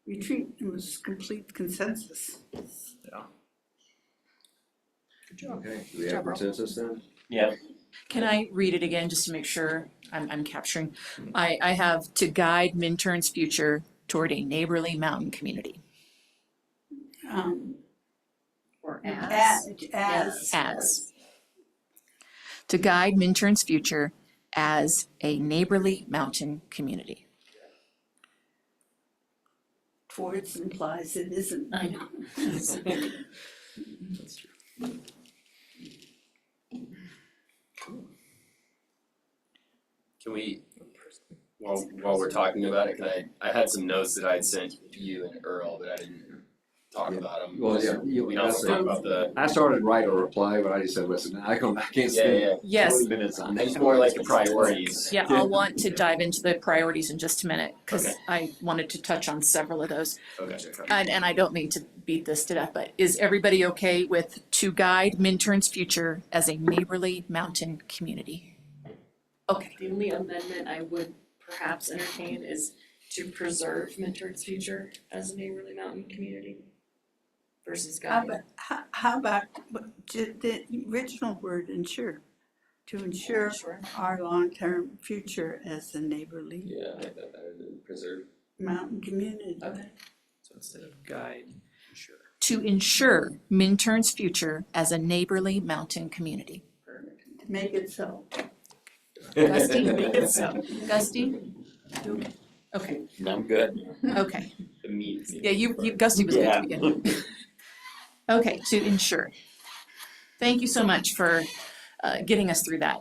retreat, it was complete consensus. Okay, do we have consensus then? yeah, Can I read it again just to make sure I'm capturing? I have to guide Minturns' future toward a neighborly mountain community. Or as. As. To guide Minturns' future as a neighborly mountain community. Towards implies it isn't. I know. That's true. Can we, while we're talking about it, I had some notes that I had sent you and Earl, but I didn't talk Yeah. about them. Well, yeah, We also talk about the, I started to write a reply, but I just said, listen, I come back and yeah, spend yeah, Yes. 20 minutes on it's it. more like the priorities. Yeah, I'll want to dive into the priorities in just a minute because Okay. I wanted to touch on several of those. Okay. And I don't mean to beat this to death, but is everybody okay with to guide Minturns' future as a neighborly mountain community? Okay, The only amendment I would perhaps entertain is to preserve Minturns' future as a neighborly mountain community versus guide. How about the original word ensure? To ensure Sure. our long-term future as a neighborly Yeah, I like that better than preserve. mountain community. Okay. So instead of guide, ensure. to ensure Minturns' future as a neighborly mountain community. To make it so. Gusty, make it so. Gusty? You- Okay, I'm good. okay. The meat. Yeah, you Gusty was good Yeah. to begin with. Okay, to ensure. Thank you so much for getting us through that.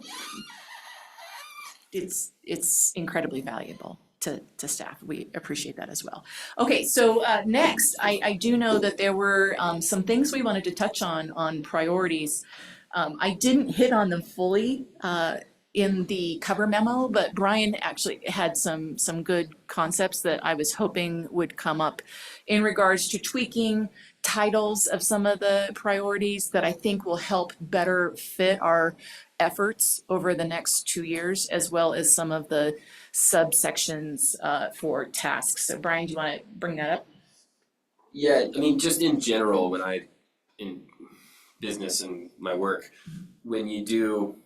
It's incredibly valuable to staff. We appreciate that as well. Okay, so next, I do know that there were some things we wanted to touch on priorities. I didn't hit on them fully in the cover memo, but Brian actually had some good concepts that I was hoping would come up in regards to tweaking titles of some of the priorities that I think will help better fit our efforts over the next 2 years, as well as some of the subsections for tasks. So Brian, do you want to bring that up? Yeah, I mean, just in general, when in business and my work, when you do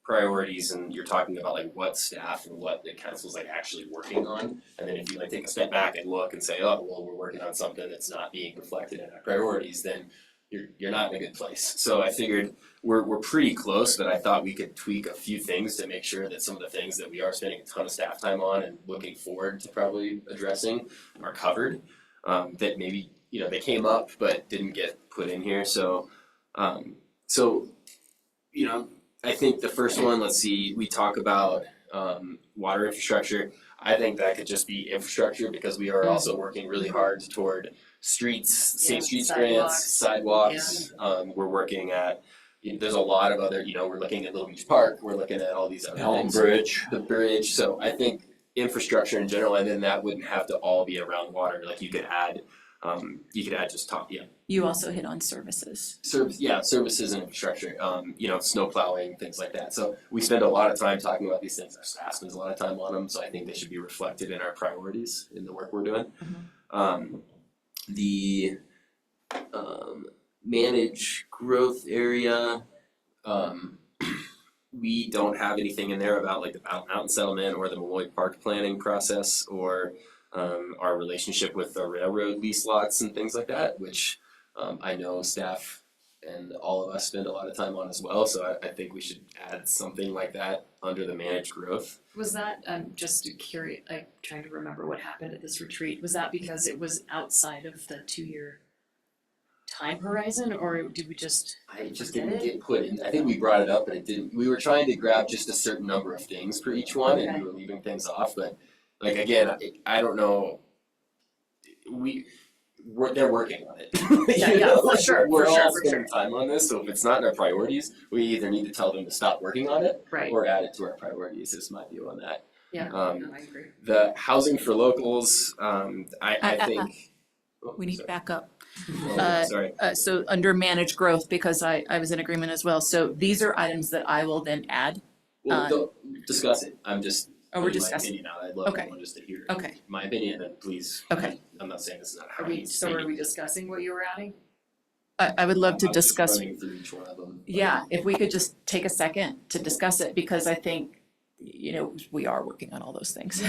priorities and you're talking about like what staff and what the council's like actually working on, and then if you like take a step back and look and say, oh, well, we're working on something that's not being reflected in our priorities, then you're not in a good place. So I figured we're pretty close, but I thought we could tweak a few things to make sure that some of the things that we are spending a ton of staff time on and looking forward to probably addressing are covered. That maybe, they came up but didn't get put in here. So I think the first one, let's see, we talk about water infrastructure. I think that could just be infrastructure because we are also working really hard toward streets, safe streets grants, sidewalks. We're working at, there's a lot of other, we're looking at Little Beach Park, we're looking at all these other Elm things. Bridge. The bridge, so I think infrastructure in general, and then that wouldn't have to all be around water, like you could add just You also hit on services. services and infrastructure, snow plowing, things like that. So we spend a lot of time talking about these things. Our staff spends a lot of time on them, so I think they should be reflected in our priorities in the work we're doing. The manage growth area, we don't have anything in there about like the Battle Mountain settlement or the Malloy Park planning process or our relationship with the railroad lease lots and things like that, which I know staff and all of us spend a lot of time on as well, so I think we should add something like that under the managed growth. Was that, just curious, like trying to remember what happened at this retreat, was that because it was outside of the 2-year time horizon, or did we just? I just didn't get put in, I think we brought it up, but it didn't, we were trying to grab just a certain number of things for each one, and we were leaving things off, but like, again, I don't know, they're working on it. Yeah, You yeah, know, for like, sure, we're for all sure, for spending time on this, so if it's not in our priorities, we either need to tell them to stop working on it Right, or add it to our priorities, is my view on that. yeah, Um, no, I agree. The housing for locals, I think. Oh, We need to sorry. back up. Oh, sorry. So under managed growth, because I was in agreement as well, so these are items that I will then add. Well, don't discuss it, I'm just Oh, we're putting my discussing. opinion out, I'd love Okay. everyone just to hear Okay, my opinion, and please, okay. I'm not saying this is not how Are it we, needs to so be. are we discussing what you were adding? I would love to I'm just discuss, running through each one of them. yeah, if we could just take a second to discuss it, because I think, you know, we are working on all those things.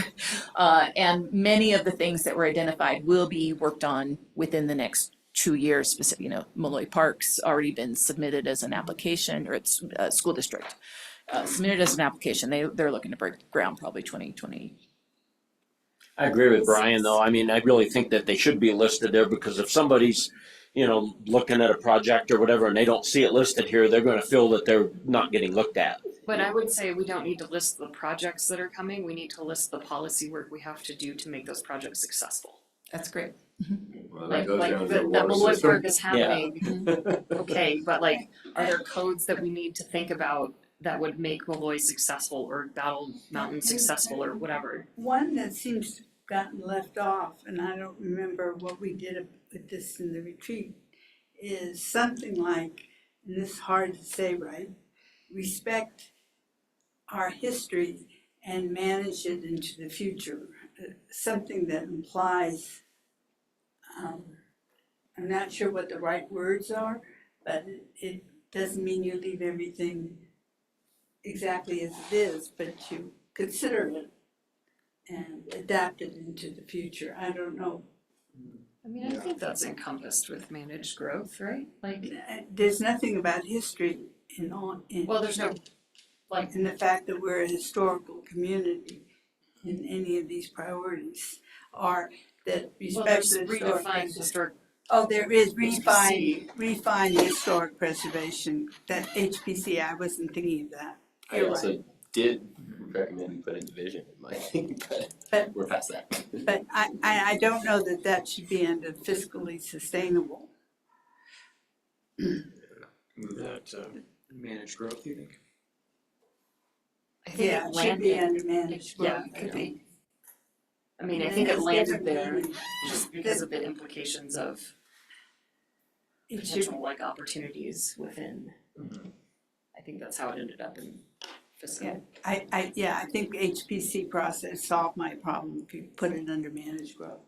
And many of the things that were identified will be worked on within the next 2 years, specific, you know, Malloy Park's already been submitted as an application, or it's school district. Submitted as an application, they're looking to break ground probably 2020. I agree with Brian, though. I mean, I really think that they should be listed there, because if somebody's, you know, looking at a project or whatever and they don't see it listed here, they're gonna feel that they're not getting looked at. But I would say we don't need to list the projects that are coming, we need to list the policy work we have to do to make those projects successful. That's great. Well, that Like, goes like down to that the water Malloy system. Park is happening, okay, but like, are there codes that we need to think about that would make Malloy successful or Battle Mountain successful or whatever? One that seems to have gotten left off, and I don't remember what we did with this in the retreat, is something like, and this is hard to say right, respect our history and manage it into the future. Something that implies, I'm not sure what the right words are, but it doesn't mean you leave everything exactly as it is, but you consider it and adapt it into the future. I don't know. I mean, I think that's encompassed with managed growth, right? Like, There's nothing about history in well, there's no, like, in the fact that we're a historical community in any of these priorities, or that well, respect there's the historic. redefined historic, Oh, there is HPC. refined historic preservation, that HPC, I wasn't thinking of that. I You're also right. did recommend we put in division in my thing, but But- we're past that. But I don't know that that should be under fiscally sustainable. Move that to managed growth, you think? I think Yeah, it it should be landed, under managed yeah, growth. it could be. I mean, I And think it it's landed different there meaning. just because of the implications of It should, potential like opportunities within. I think that's how it ended up in fiscal. I think HPC process solved my problem if you put it under managed growth.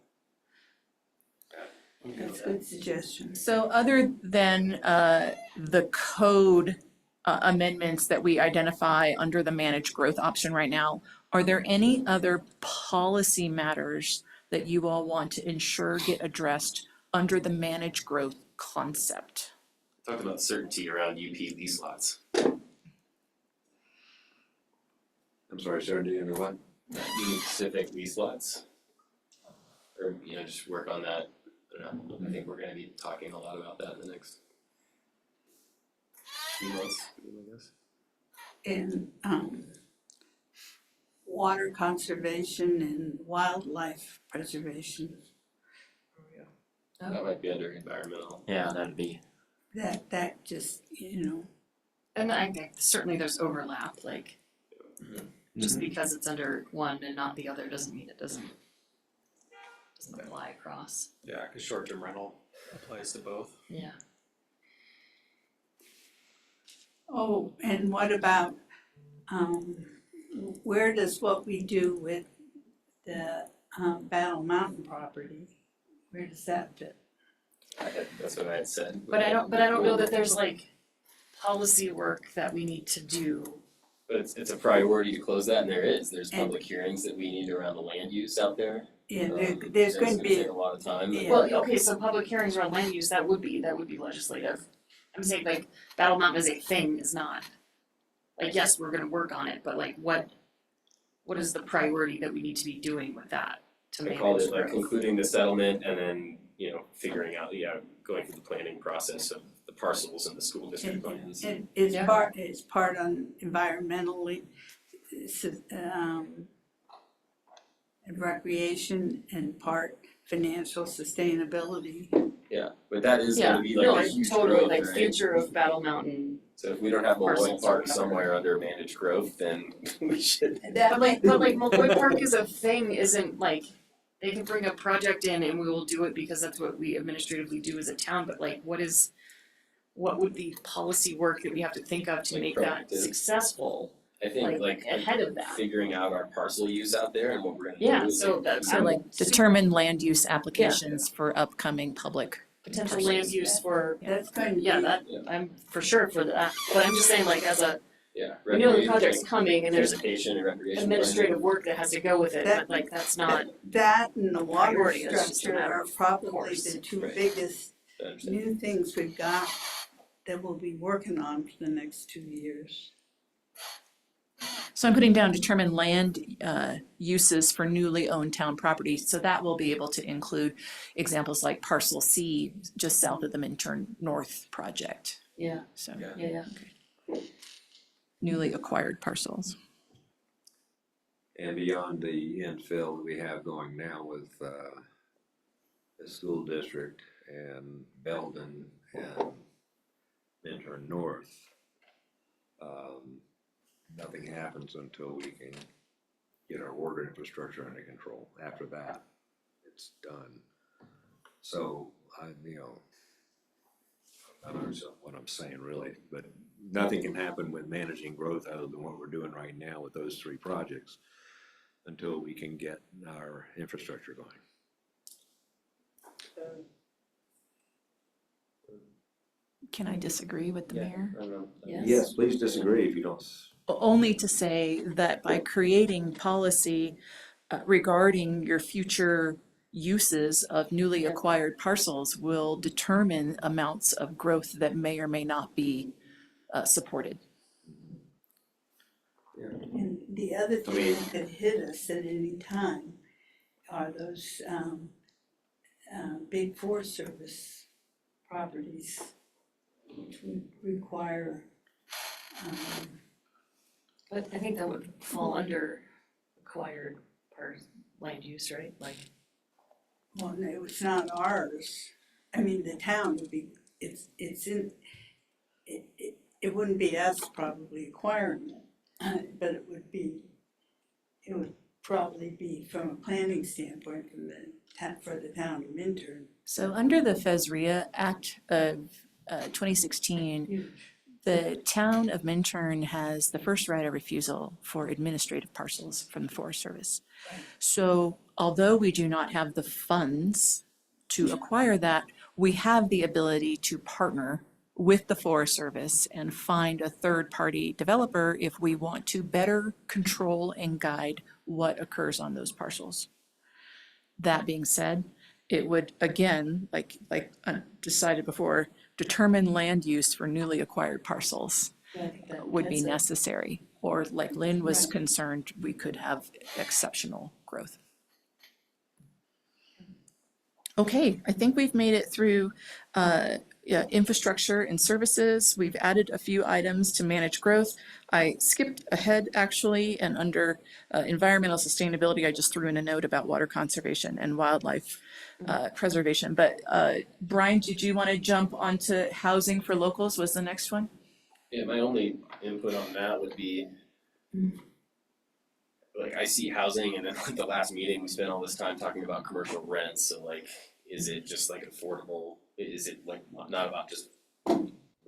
That's a good suggestion. So other than the code amendments that we identify under the managed growth option right now, are there any other policy matters that you all want to ensure get addressed under the managed growth concept? Talked about certainty around UP lease lots. I'm sorry, certainty under what? Union Pacific lease lots. Or, you know, just work on that. I don't know, I think we're gonna be talking a lot about that in the next few months, I guess. In water conservation and wildlife preservation, That might be under environmental. Yeah, that'd be. that just, you know, And I think certainly there's overlap, like, just because it's under one and not the other doesn't mean it doesn't apply across. Yeah, because short-term rental applies to both. Yeah. oh, and what about, where does what we do with the Battle Mountain property, where does that fit? That's what I had said. But I don't know that there's like policy work that we need to do. But it's a priority to close that, and there's public hearings that we need around the land use out there. Yeah, there's going to It's be, gonna take a lot of time. Yeah. Well, okay, so public hearings around land use, that would be legislative. I'm saying like Battle Mountain as a thing is not, like, yes, we're gonna work on it, but like what is the priority that we need to be doing with that to I manage called it like growth? concluding the settlement and then, figuring out, going through the planning process of the parcels and the school district plans. And it's Yeah. part on environmentally, and recreation and part financial sustainability. Yeah, but that is Yeah, gonna be no, like a I huge totally, growth, like right? future of Battle Mountain. So if we don't have Molloy Parcels or Park whatever. somewhere under managed growth, then we should. But like Molloy Park is a thing, isn't like, they can bring a project in and we will do it because that's what we administratively do as a town, but like, what would be policy work that we have to think of to Like make that proactive. successful? I think Like, ahead of that. figuring out our parcel use out there and what we're gonna do. Yeah, is so that's- So I'm like super- determine land use applications for upcoming public. Potential land use for, That's going to be. yeah, that, I'm for sure for that, but I'm just saying like as a, Yeah. we know the project's coming and there's Transportation and recreation. administrative work that has to go with it, That- but like that's not, That and the water Priority is just a structure matter are of probably course. the two Right. biggest I understand. new things we've got that we'll be working on for the next 2 years. So I'm putting down determine land uses for newly owned town property. So that will be able to include examples like parcel C just south of the Minturn North project. yeah, So yeah. newly acquired parcels. And beyond the infill that we have going now with the school district and Belden and Minturn North, nothing happens until we can get our water infrastructure under control. After that, it's done. So I don't understand what I'm saying really, but nothing can happen with managing growth other than what we're doing right now with those three projects until we can get our infrastructure going. Can I disagree with the mayor? Yes, please disagree if you don't. Only to say that by creating policy regarding your future uses of newly acquired parcels will determine amounts of growth that may or may not be supported. And the other thing that could hit us at any time are those big Forest Service properties, which would require, But I think that would fall under acquired land use, right? Like, well, no, it's not ours. I mean, the town would be, it's in, it wouldn't be us probably acquiring it, but it would probably be from a planning standpoint for the town of Minturn. So under the FESRIA Act of 2016, the town of Minturn has the first right of refusal for administrative parcels from the Forest Service. So although we do not have the funds to acquire that, we have the ability to partner with the Forest Service and find a third-party developer if we want to better control and guide what occurs on those parcels. That being said, it would, again, like decided before, determine land use for newly acquired parcels would be necessary. Or like Lynn was concerned, we could have exceptional growth. Okay, I think we've made it through infrastructure and services. We've added a few items to manage growth. I skipped ahead actually, and under environmental sustainability, I just threw in a note about water conservation and wildlife preservation. But Brian, did you want to jump onto housing for locals was the next one? Yeah, my only input on that would be, like, I see housing and then like the last meeting, we spent all this time talking about commercial rents, so like, is it just like affordable? Is it like not about just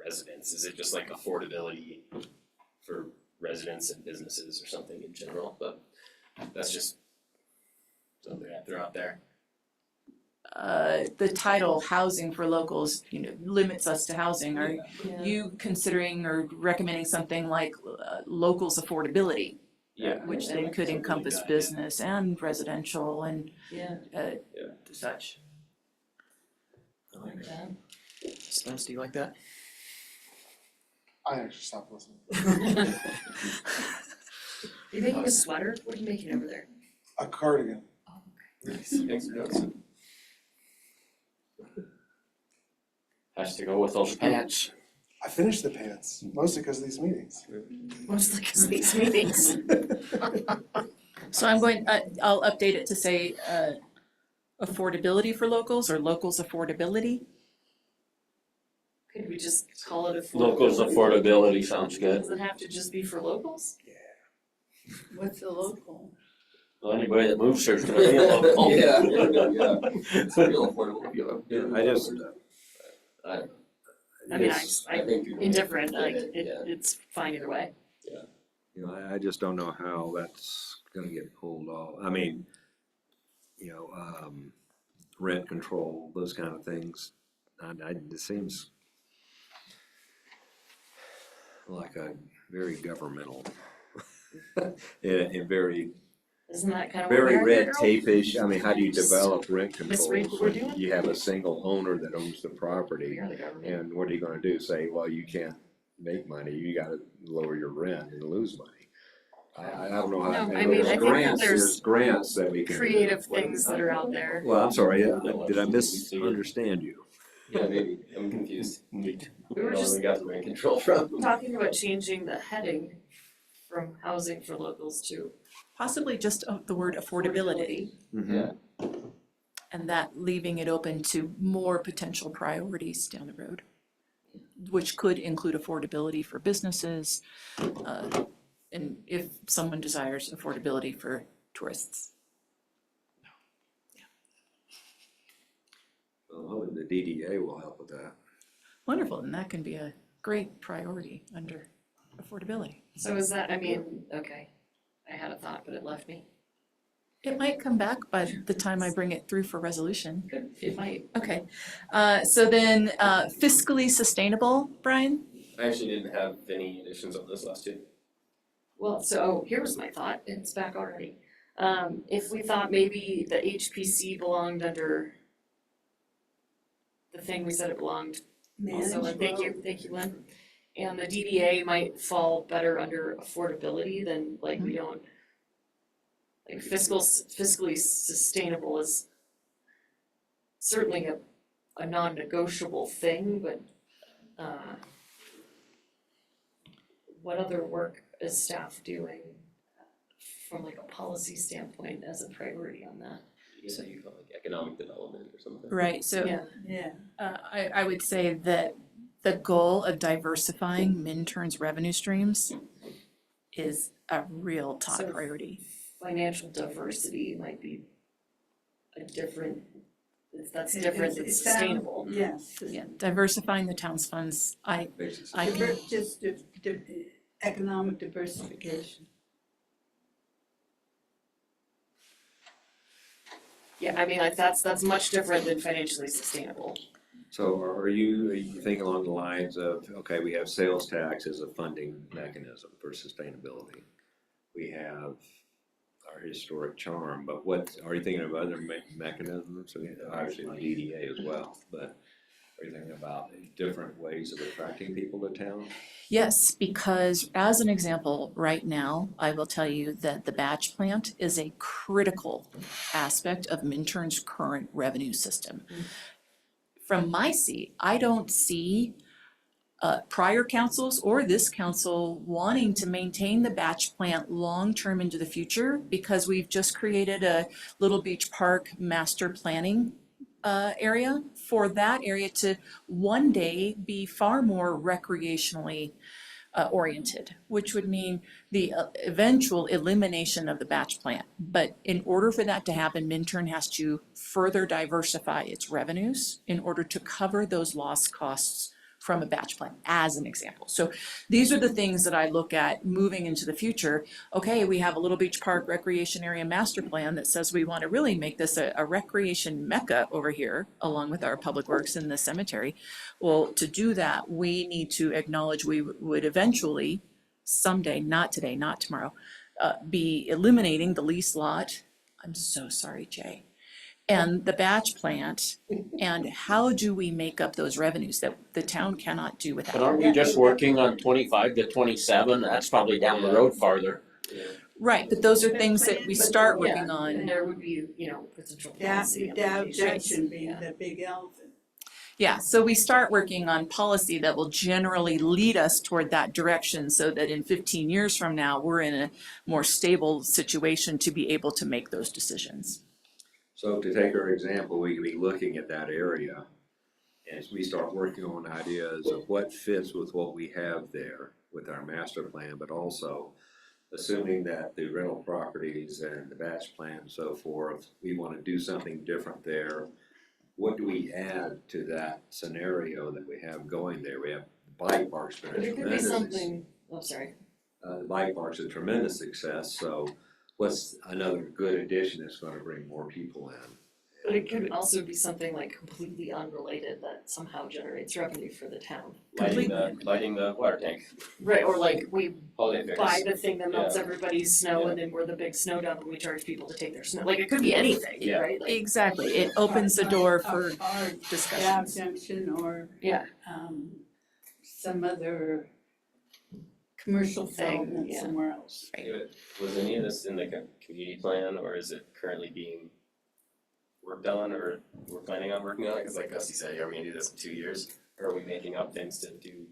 residents? Is it just like affordability for residents and businesses or something in general? But that's just something I throw out there. The title housing for locals, limits us to housing. Are you considering or recommending something like locals affordability? Yeah. Which then could encompass business and residential and such. I like that. Spence, do you like that? I actually stopped listening. You making a sweater? What are you making over there? A cardigan. Thanks for noticing. Has to go with those pants. I finished the pants, mostly because of these meetings. Mostly because of these meetings. So I'm going, I'll update it to say, affordability for locals or locals affordability. Could we just call it affordability? Locals affordability sounds good. Does it have to just be for locals? What's a local? Well, anybody that moves here is gonna be a local. Yeah, it's real affordable. I just, I mean, it's- I think indifferent, like, Yeah. it's fine either way. you know, I just don't know how that's gonna get pulled off. I mean, you know, rent control, those kind of things. It seems like a very governmental, and very, Isn't that kind of what very we're red girl? tape-ish. I mean, how do you develop rent Misread control? what we're doing? You have a single owner that owns the property, We are the government. and what are you gonna do? Say, well, you can't make money, you gotta lower your rent and lose money. I don't know how. No, I mean, I think that There's grants that we can. Creative things that are out there. Well, I'm sorry, did I misunderstand you? Yeah, maybe, I'm confused. We were Where just we got the rent control from. talking about changing the heading from housing for locals to Possibly just the word affordability, Yeah. and that leaving it open to more potential priorities down the road, which could include affordability for businesses, and if someone desires affordability for tourists. Well, the DDA will help with that. Wonderful, and that can be a great priority under affordability. So is that, I mean, okay, I had a thought, but it left me. It might come back by the time I bring it through for resolution. It might. Okay, so then fiscally sustainable, Brian? I actually didn't have any additions on this last two. Well, so here was my thought, it's back already. If we thought maybe the HPC belonged under the thing we said it belonged also, and thank you, Lynn. And the DDA might fall better under affordability than like we don't, like fiscally sustainable is certainly a non-negotiable thing, but what other work is staff doing from like a policy standpoint as a priority on that? So you call it like economic development or something. Right, so Yeah. I would say that the goal of diversifying Minturns revenue streams is a real top So- priority. Financial diversity might be a different, that's different than sustainable. Yes. Yeah, diversifying the town's funds, I can, Just economic diversification. Yeah, I mean, like that's much different than financially sustainable. So are you thinking along the lines of, okay, we have sales tax as a funding mechanism for sustainability. We have our historic charm, but what, are you thinking of other mechanisms? Obviously the DDA as well, but are you thinking about different ways of attracting people to town? yes, because as an example, right now, I will tell you that the batch plant is a critical aspect of Minturn's current revenue system. From my seat, I don't see prior councils or this council wanting to maintain the batch plant long-term into the future because we've just created a Little Beach Park master planning area for that area to one day be far more recreationally oriented, which would mean the eventual elimination of the batch plant. But in order for that to happen, Minturn has to further diversify its revenues in order to cover those lost costs from a batch plant, as an example. So these are the things that I look at moving into the future. Okay, we have a Little Beach Park Recreation Area Master Plan that says we want to really make this a recreation mecca over here, along with our public works in the cemetery. Well, to do that, we need to acknowledge we would eventually, someday, not today, not tomorrow, be eliminating the lease lot. I'm so sorry, Jay. and the batch plant, and how do we make up those revenues that the town cannot do But without? aren't we just working on 25 to 27? That's probably down the road farther. Right, but those are things that we start working And on. there would be, you know, potential Dow, policy Dow implications. Junction being Yeah. the big elephant. Yeah, so we start working on policy that will generally lead us toward that direction so that in 15 years from now, we're in a more stable situation to be able to make those decisions. So to take our example, we could be looking at that area as we start working on ideas of what fits with what we have there with our master plan, but also assuming that the rental properties and the batch plan and so forth, we want to do something different there. What do we add to that scenario that we have going there? We have bike parks, been a But it could be tremendous, something, oh, sorry. the bike park's a tremendous success, so what's another good addition that's gonna bring more people in? But it could also be something like completely unrelated that somehow generates revenue for the town. Lighting the water tank, Right, or like we holiday fairs. buy the thing that melts everybody's snow and then we're the big snow dump and we charge people to take their snow. Like it could be anything, Yeah. right? Like, Exactly, it opens the door for Or Dow discussions. Junction or, yeah. some other commercial Thing, development yeah. somewhere else. Was any of this in the community plan, or is it currently being worked on, or we're planning on working on it? Cause like Gussie said, are we gonna do this in 2 years, or are we making up things to do?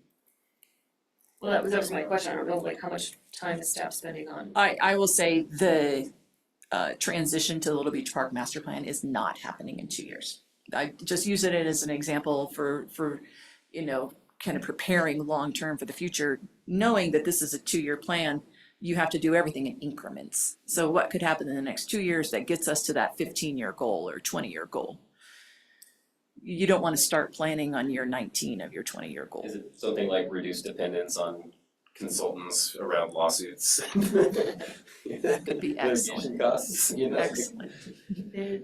Well, that was my question. I don't know like how much time is staff spending on. I will say the transition to the Little Beach Park master plan is not happening in 2 years. I just use it as an example for you know, kind of preparing long-term for the future, knowing that this is a 2-year plan. You have to do everything in increments. So what could happen in the next 2 years that gets us to that 15-year goal or 20-year goal? You don't want to start planning on year 19 of your 20-year goal. Is it something like reduced dependence on consultants around lawsuits? That could be excellent. Litigation costs, you know? Excellent. There,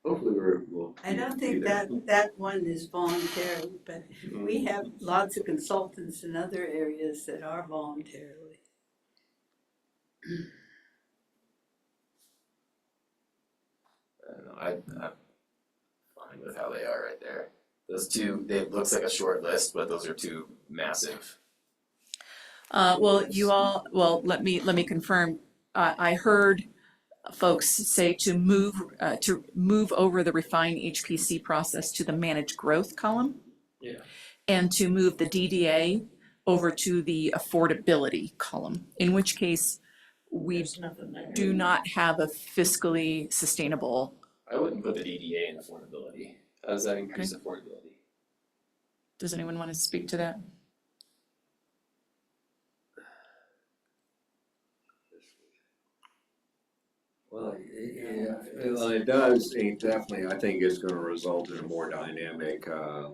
Hopefully we'll. I don't think do that one is voluntary, but we have lots of consultants in other areas that are voluntarily. I don't know, I'm fine with how they are right there. Those two, it looks like a short list, but those are two massive. Well, let me confirm. I heard folks say to move over the refine HPC process to the managed growth column. Yeah. And to move the DDA over to the affordability column, in which case we There's nothing there. do not have a fiscally sustainable. I wouldn't put the DDA in affordability. How does that increase affordability? Does anyone want to speak to that? Well, yeah, well, it does, it definitely, I think it's gonna result in a more dynamic,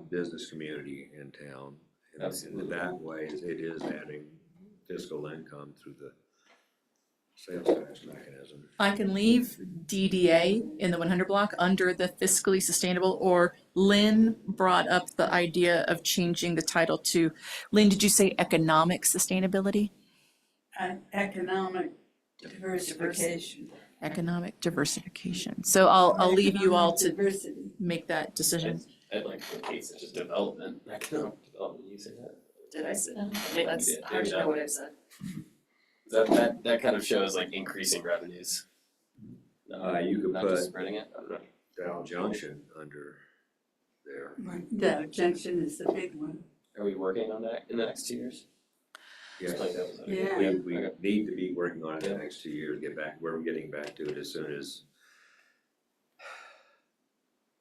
business community in town. And in that way, it is adding fiscal income through the sales tax mechanism. I can leave DDA in the 100 block under the fiscally sustainable, or Lynn brought up the idea of changing the title to, Lynn, did you say economic sustainability? Economic diversification. Economic diversification. So I'll leave you all to Diversity. make that decision. I'd like to put case it's just development, economic development, you say that? Did I say that? I mean, that's You did, hard to good know job. what I said. That kind of shows like increasing revenues. You could Not just put spreading it, I don't know. Dow Junction under there. Dow Junction is the big one. Are we working on that in the next 2 years? Yes. Just like that was- Yeah. We Okay. need to be working on it in the next 2 years, we're getting back to it as soon as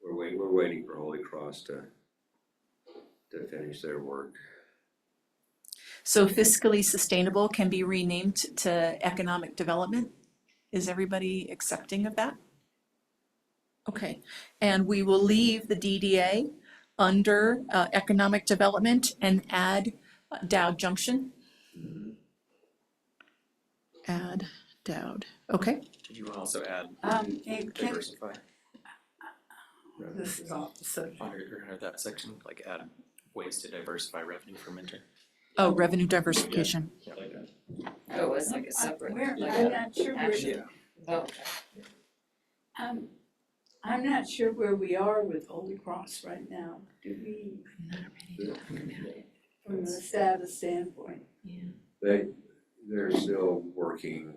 we're waiting for Holy Cross to finish their work. So fiscally sustainable can be renamed to economic development? Is everybody accepting of that? Okay, and we will leave the DDA under economic development and add Dow Junction. Add Dowd, okay? Did you also add And can, diversify this is off the subject. under that section, like add ways to diversify revenue for Minter? Oh, revenue diversification. Like that. Oh, it's like a separate. Where, like I'm a not sure where, action. Oh, okay. I'm not sure where we are with Holy Cross right now. Do we, from the status standpoint? They're still working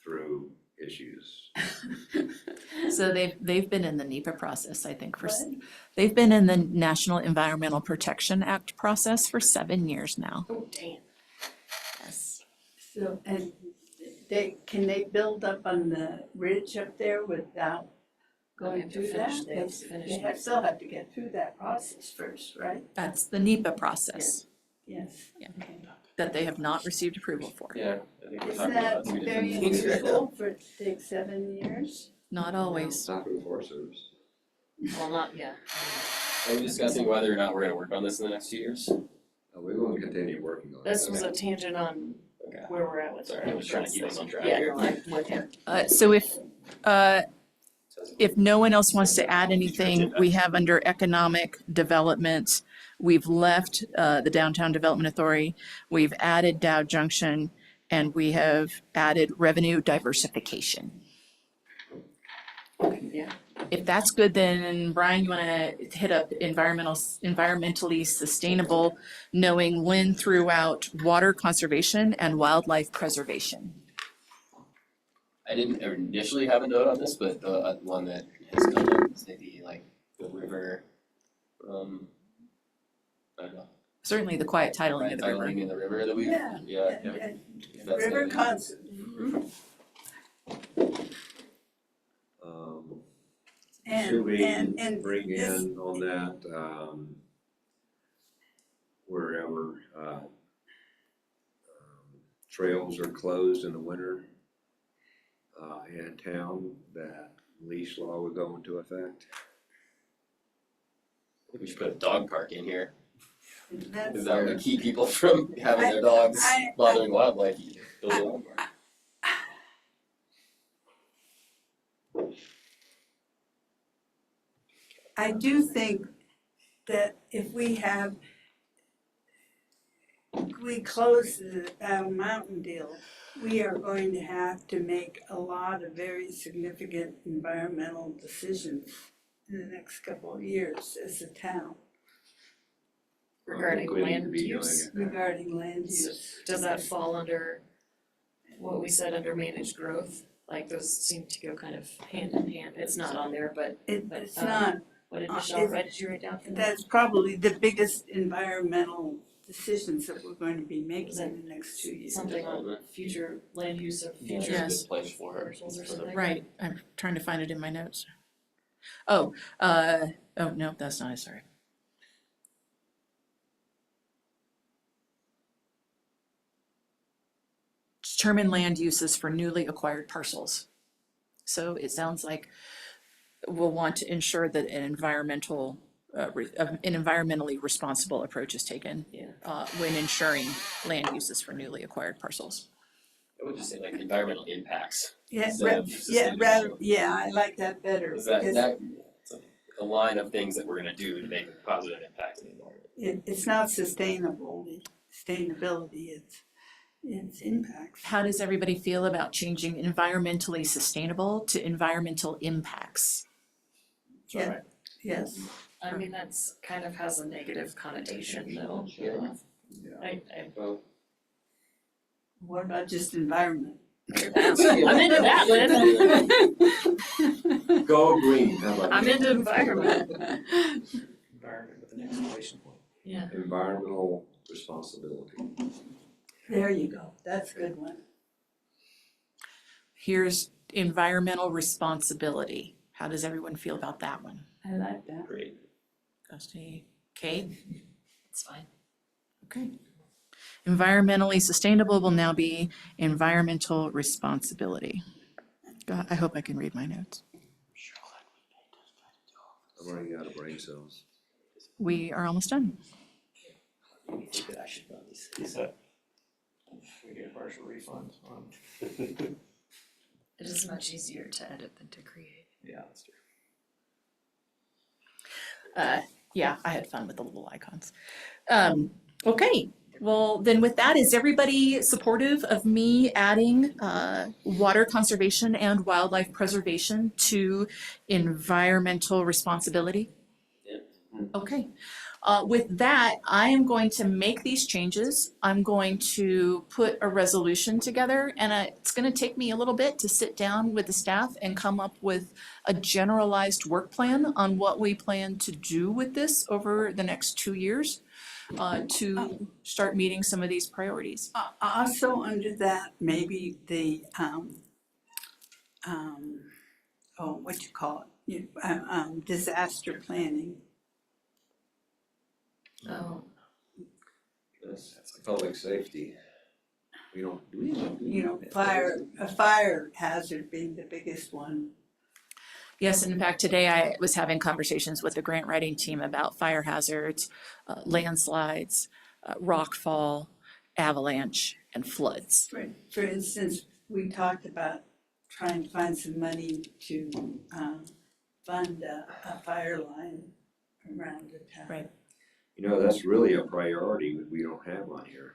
through issues. So they've been in the NEPA process, I think, What? they've been in the National Environmental Protection Act process for 7 years now. Oh, damn. Yes. So, and can they build up on the ridge up there without They going have to through finish- that? they have to finish They still have to get through that process first, right? That's the NEPA process Yes. Yeah. Okay. that they have not received approval for. Yeah, I think we're Is talking that about two very different things right now. unusual for it to take 7 years? Not always. Not for the Forest Service. Well, not, yeah. Are we discussing whether or not we're gonna work on this in the next 2 years? We will continue working on it. This was a tangent on Okay. where we're at with. Sorry, I was trying to keep us on track Yeah, here. no, I'm with you. So if no one else wants to add anything, we have under economic development, we've left the Downtown Development Authority, we've added Dow Junction, and we have added revenue diversification. Yeah. If that's good, then Brian, you wanna hit up environmentally sustainable, knowing when throughout water conservation and wildlife preservation. I didn't initially have a note on this, but the one that has come up is maybe like the river, I don't know. Certainly the quiet titling of the river. Titling in the river that we, Yeah. yeah. And That's river good. concert. Should we And bring this- in on that, wherever, trails are closed in the winter, in town, that leash law would go into effect? I think we should put a dog park in here, that's- because that would keep people from having their dogs bothering wildlife. Build a dog park. I do think that if we close the Battle Mountain deal, we are going to have to make a lot of very significant environmental decisions in the next couple of years as a town Regarding We need to land be doing use, it. regarding land use. does that fall under what we said under managed growth? Like those seem to go kind of hand in hand. It's not on there, but It's not, what did Uh, Michelle, it's- what did you write down for that? that's probably the biggest environmental decisions that we're going to be making in the next 2 years. Something on future land use of Yeah, future it's Yes. a good place for her. parcels or something. Right, I'm trying to find it in my notes. Oh, no, that's not it, sorry. Determine land uses for newly acquired parcels. So it sounds like we'll want to ensure that an environmentally responsible approach is taken Yeah. when ensuring land uses for newly acquired parcels. I would just say like environmental impacts. Yeah, instead of sustainability. I like that better. Is that, because it's a line of things that we're gonna do to make a positive impact in the environment. it's not sustainability, it's impacts. How does everybody feel about changing environmentally sustainable to environmental impacts? Yeah, yes. I mean, that's kind of has a negative connotation though. Yeah. I Well, What about just environment? I'm into that, Lynn. Go green, how about I'm that? into environment. Environment with an exclamation point. Yeah. Environmental responsibility. There you go, that's a good one. Here's environmental responsibility. How does everyone feel about that one? I like that. great. Dusty, Kate? It's fine. Okay. Environmentally sustainable will now be environmental responsibility. God, I hope I can read my notes. I'm running out of brain cells. We are almost done. You take the action on these. We get a partial refund on. It is much easier to edit than to create. Yeah, that's true. Yeah, I had fun with the little icons. Okay, Well, then with that, is everybody supportive of me adding water conservation and wildlife preservation to environmental responsibility? Okay. With that, I am going to make these changes. I'm going to put a resolution together, and it's going to take me a little bit to sit down with the staff and come up with a generalized work plan on what we plan to do with this over the next 2 years to start meeting some of these priorities. Also under that, maybe the, what you call it, disaster planning. Oh, That's public safety. We don't. A fire hazard being the biggest one. Yes, and in fact, today I was having conversations with the grant writing team about fire hazards, landslides, rockfall, avalanche, and floods. For instance, we talked about trying to find some money to fund a fire line around the town. Right. That's really a priority, but we don't have one here.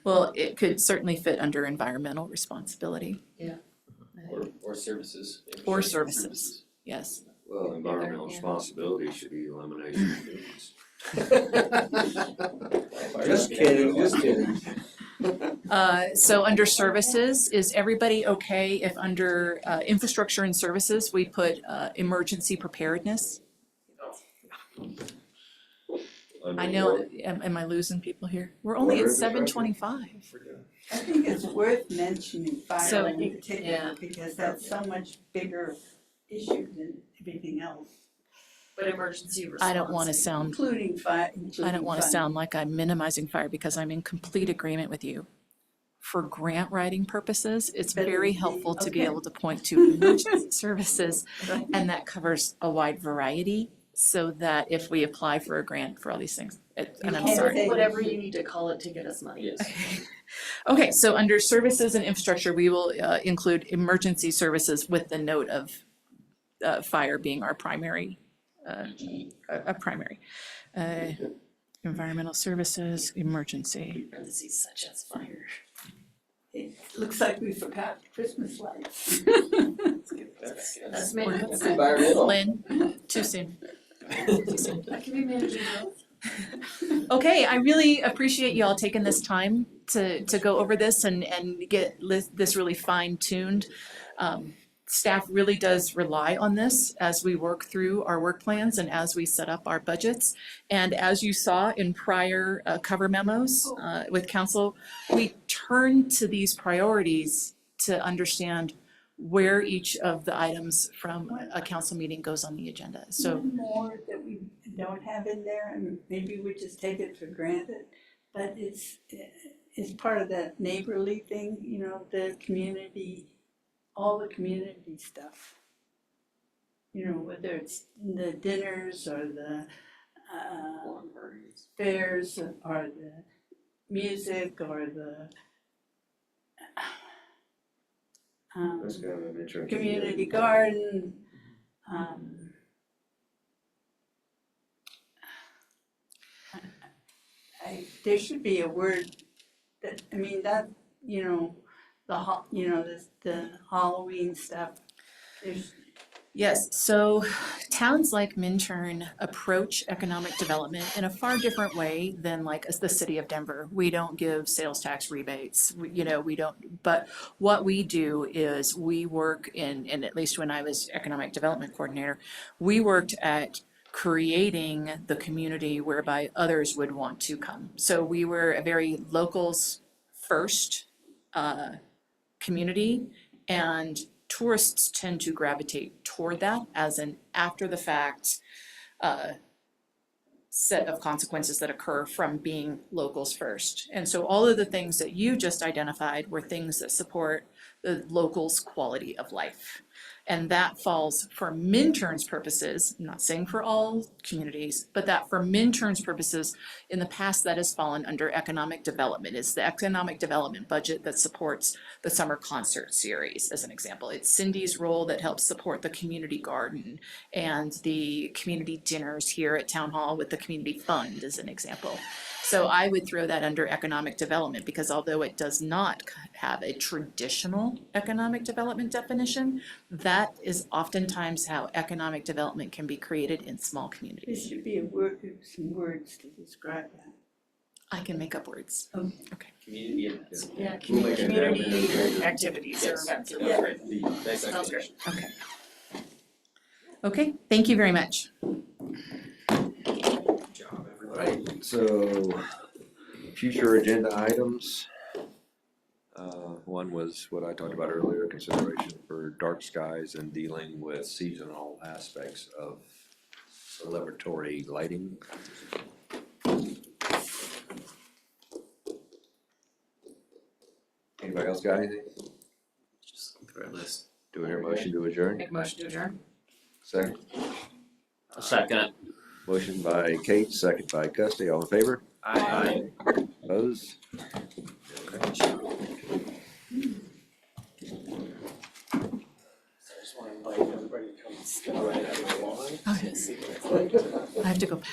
Well, it could certainly fit under environmental responsibility. Or services. Or services, yes. Well, environmental responsibility should be elimination of duties. Just kidding. So under services, is everybody okay if under infrastructure and services, we put emergency preparedness? I know, am I losing people here? We're only at 7:25. I think it's worth mentioning So- fire in particular, because that's so much bigger issue than everything else, but emergency response. I don't want to sound, including fire. I don't want to sound like I'm minimizing fire because I'm in complete agreement with you. For grant writing purposes, it's But very the- helpful to be okay. able to point to emergency services, and that covers a wide variety, so that if we apply for a grant for all these things, and I'm can't sorry. say- Whatever you need to call it to get us money. Yes. Okay, so under services and infrastructure, we will include emergency services with the note of fire being our primary, a primary. Environmental services, emergency. Parentheses such as fire. It looks like we forgot Christmas lights. That's maybe, That's environmental. Lynn, too soon. that can be managing growth. Okay, I really appreciate y'all taking this time to go over this and get this really fine tuned. Staff really does rely on this as we work through our work plans and as we set up our budgets. And as you saw in prior cover memos with council, we turn to these priorities to understand where each of the items from a council meeting goes on the agenda. So One more that we don't have in there, and maybe we just take it for granted, but it's part of that neighborly thing, the community, all the community stuff. Whether it's the dinners or the fairs or the music or the That's kind of an interesting. community garden. There should be a word that, the Halloween stuff. yes, so towns like Minturn approach economic development in a far different way than like the city of Denver. We don't give sales tax rebates, we don't, but what we do is we work and at least when I was economic development coordinator, we worked at creating the community whereby others would want to come. So we were a very locals first community, and tourists tend to gravitate toward that as an after the fact set of consequences that occur from being locals first. And so all of the things that you just identified were things that support the locals' quality of life. And that falls for Minturn's purposes, I'm not saying for all communities, but that for Minturn's purposes, in the past that has fallen under economic development. It's the economic development budget that supports the summer concert series, as an example. It's Cindy's role that helps support the community garden and the community dinners here at Town Hall with the community fund, as an example. So I would throw that under economic development, because although it does not have a traditional economic development definition, that is oftentimes how economic development can be created in small There communities. should be a word, some words to describe that. I can make up words. Community events. Yeah, We'll make it community activities or Yes. events. That's great. Thanks, Sounds great. Okay. Okay, thank you very much. Right, so future agenda items. One was what I talked about earlier, consideration for dark skies and dealing with seasonal aspects of celebratory lighting. Anybody else got anything? Just looking through our list. Do we hear a motion to adjourn? Make a motion to adjourn. Second. A second. Motion by Kate, second by Custy, all in favor? Aye. Opposed? I just wanna invite everybody to come sit around and have a long. Oh, yes. I have to go back.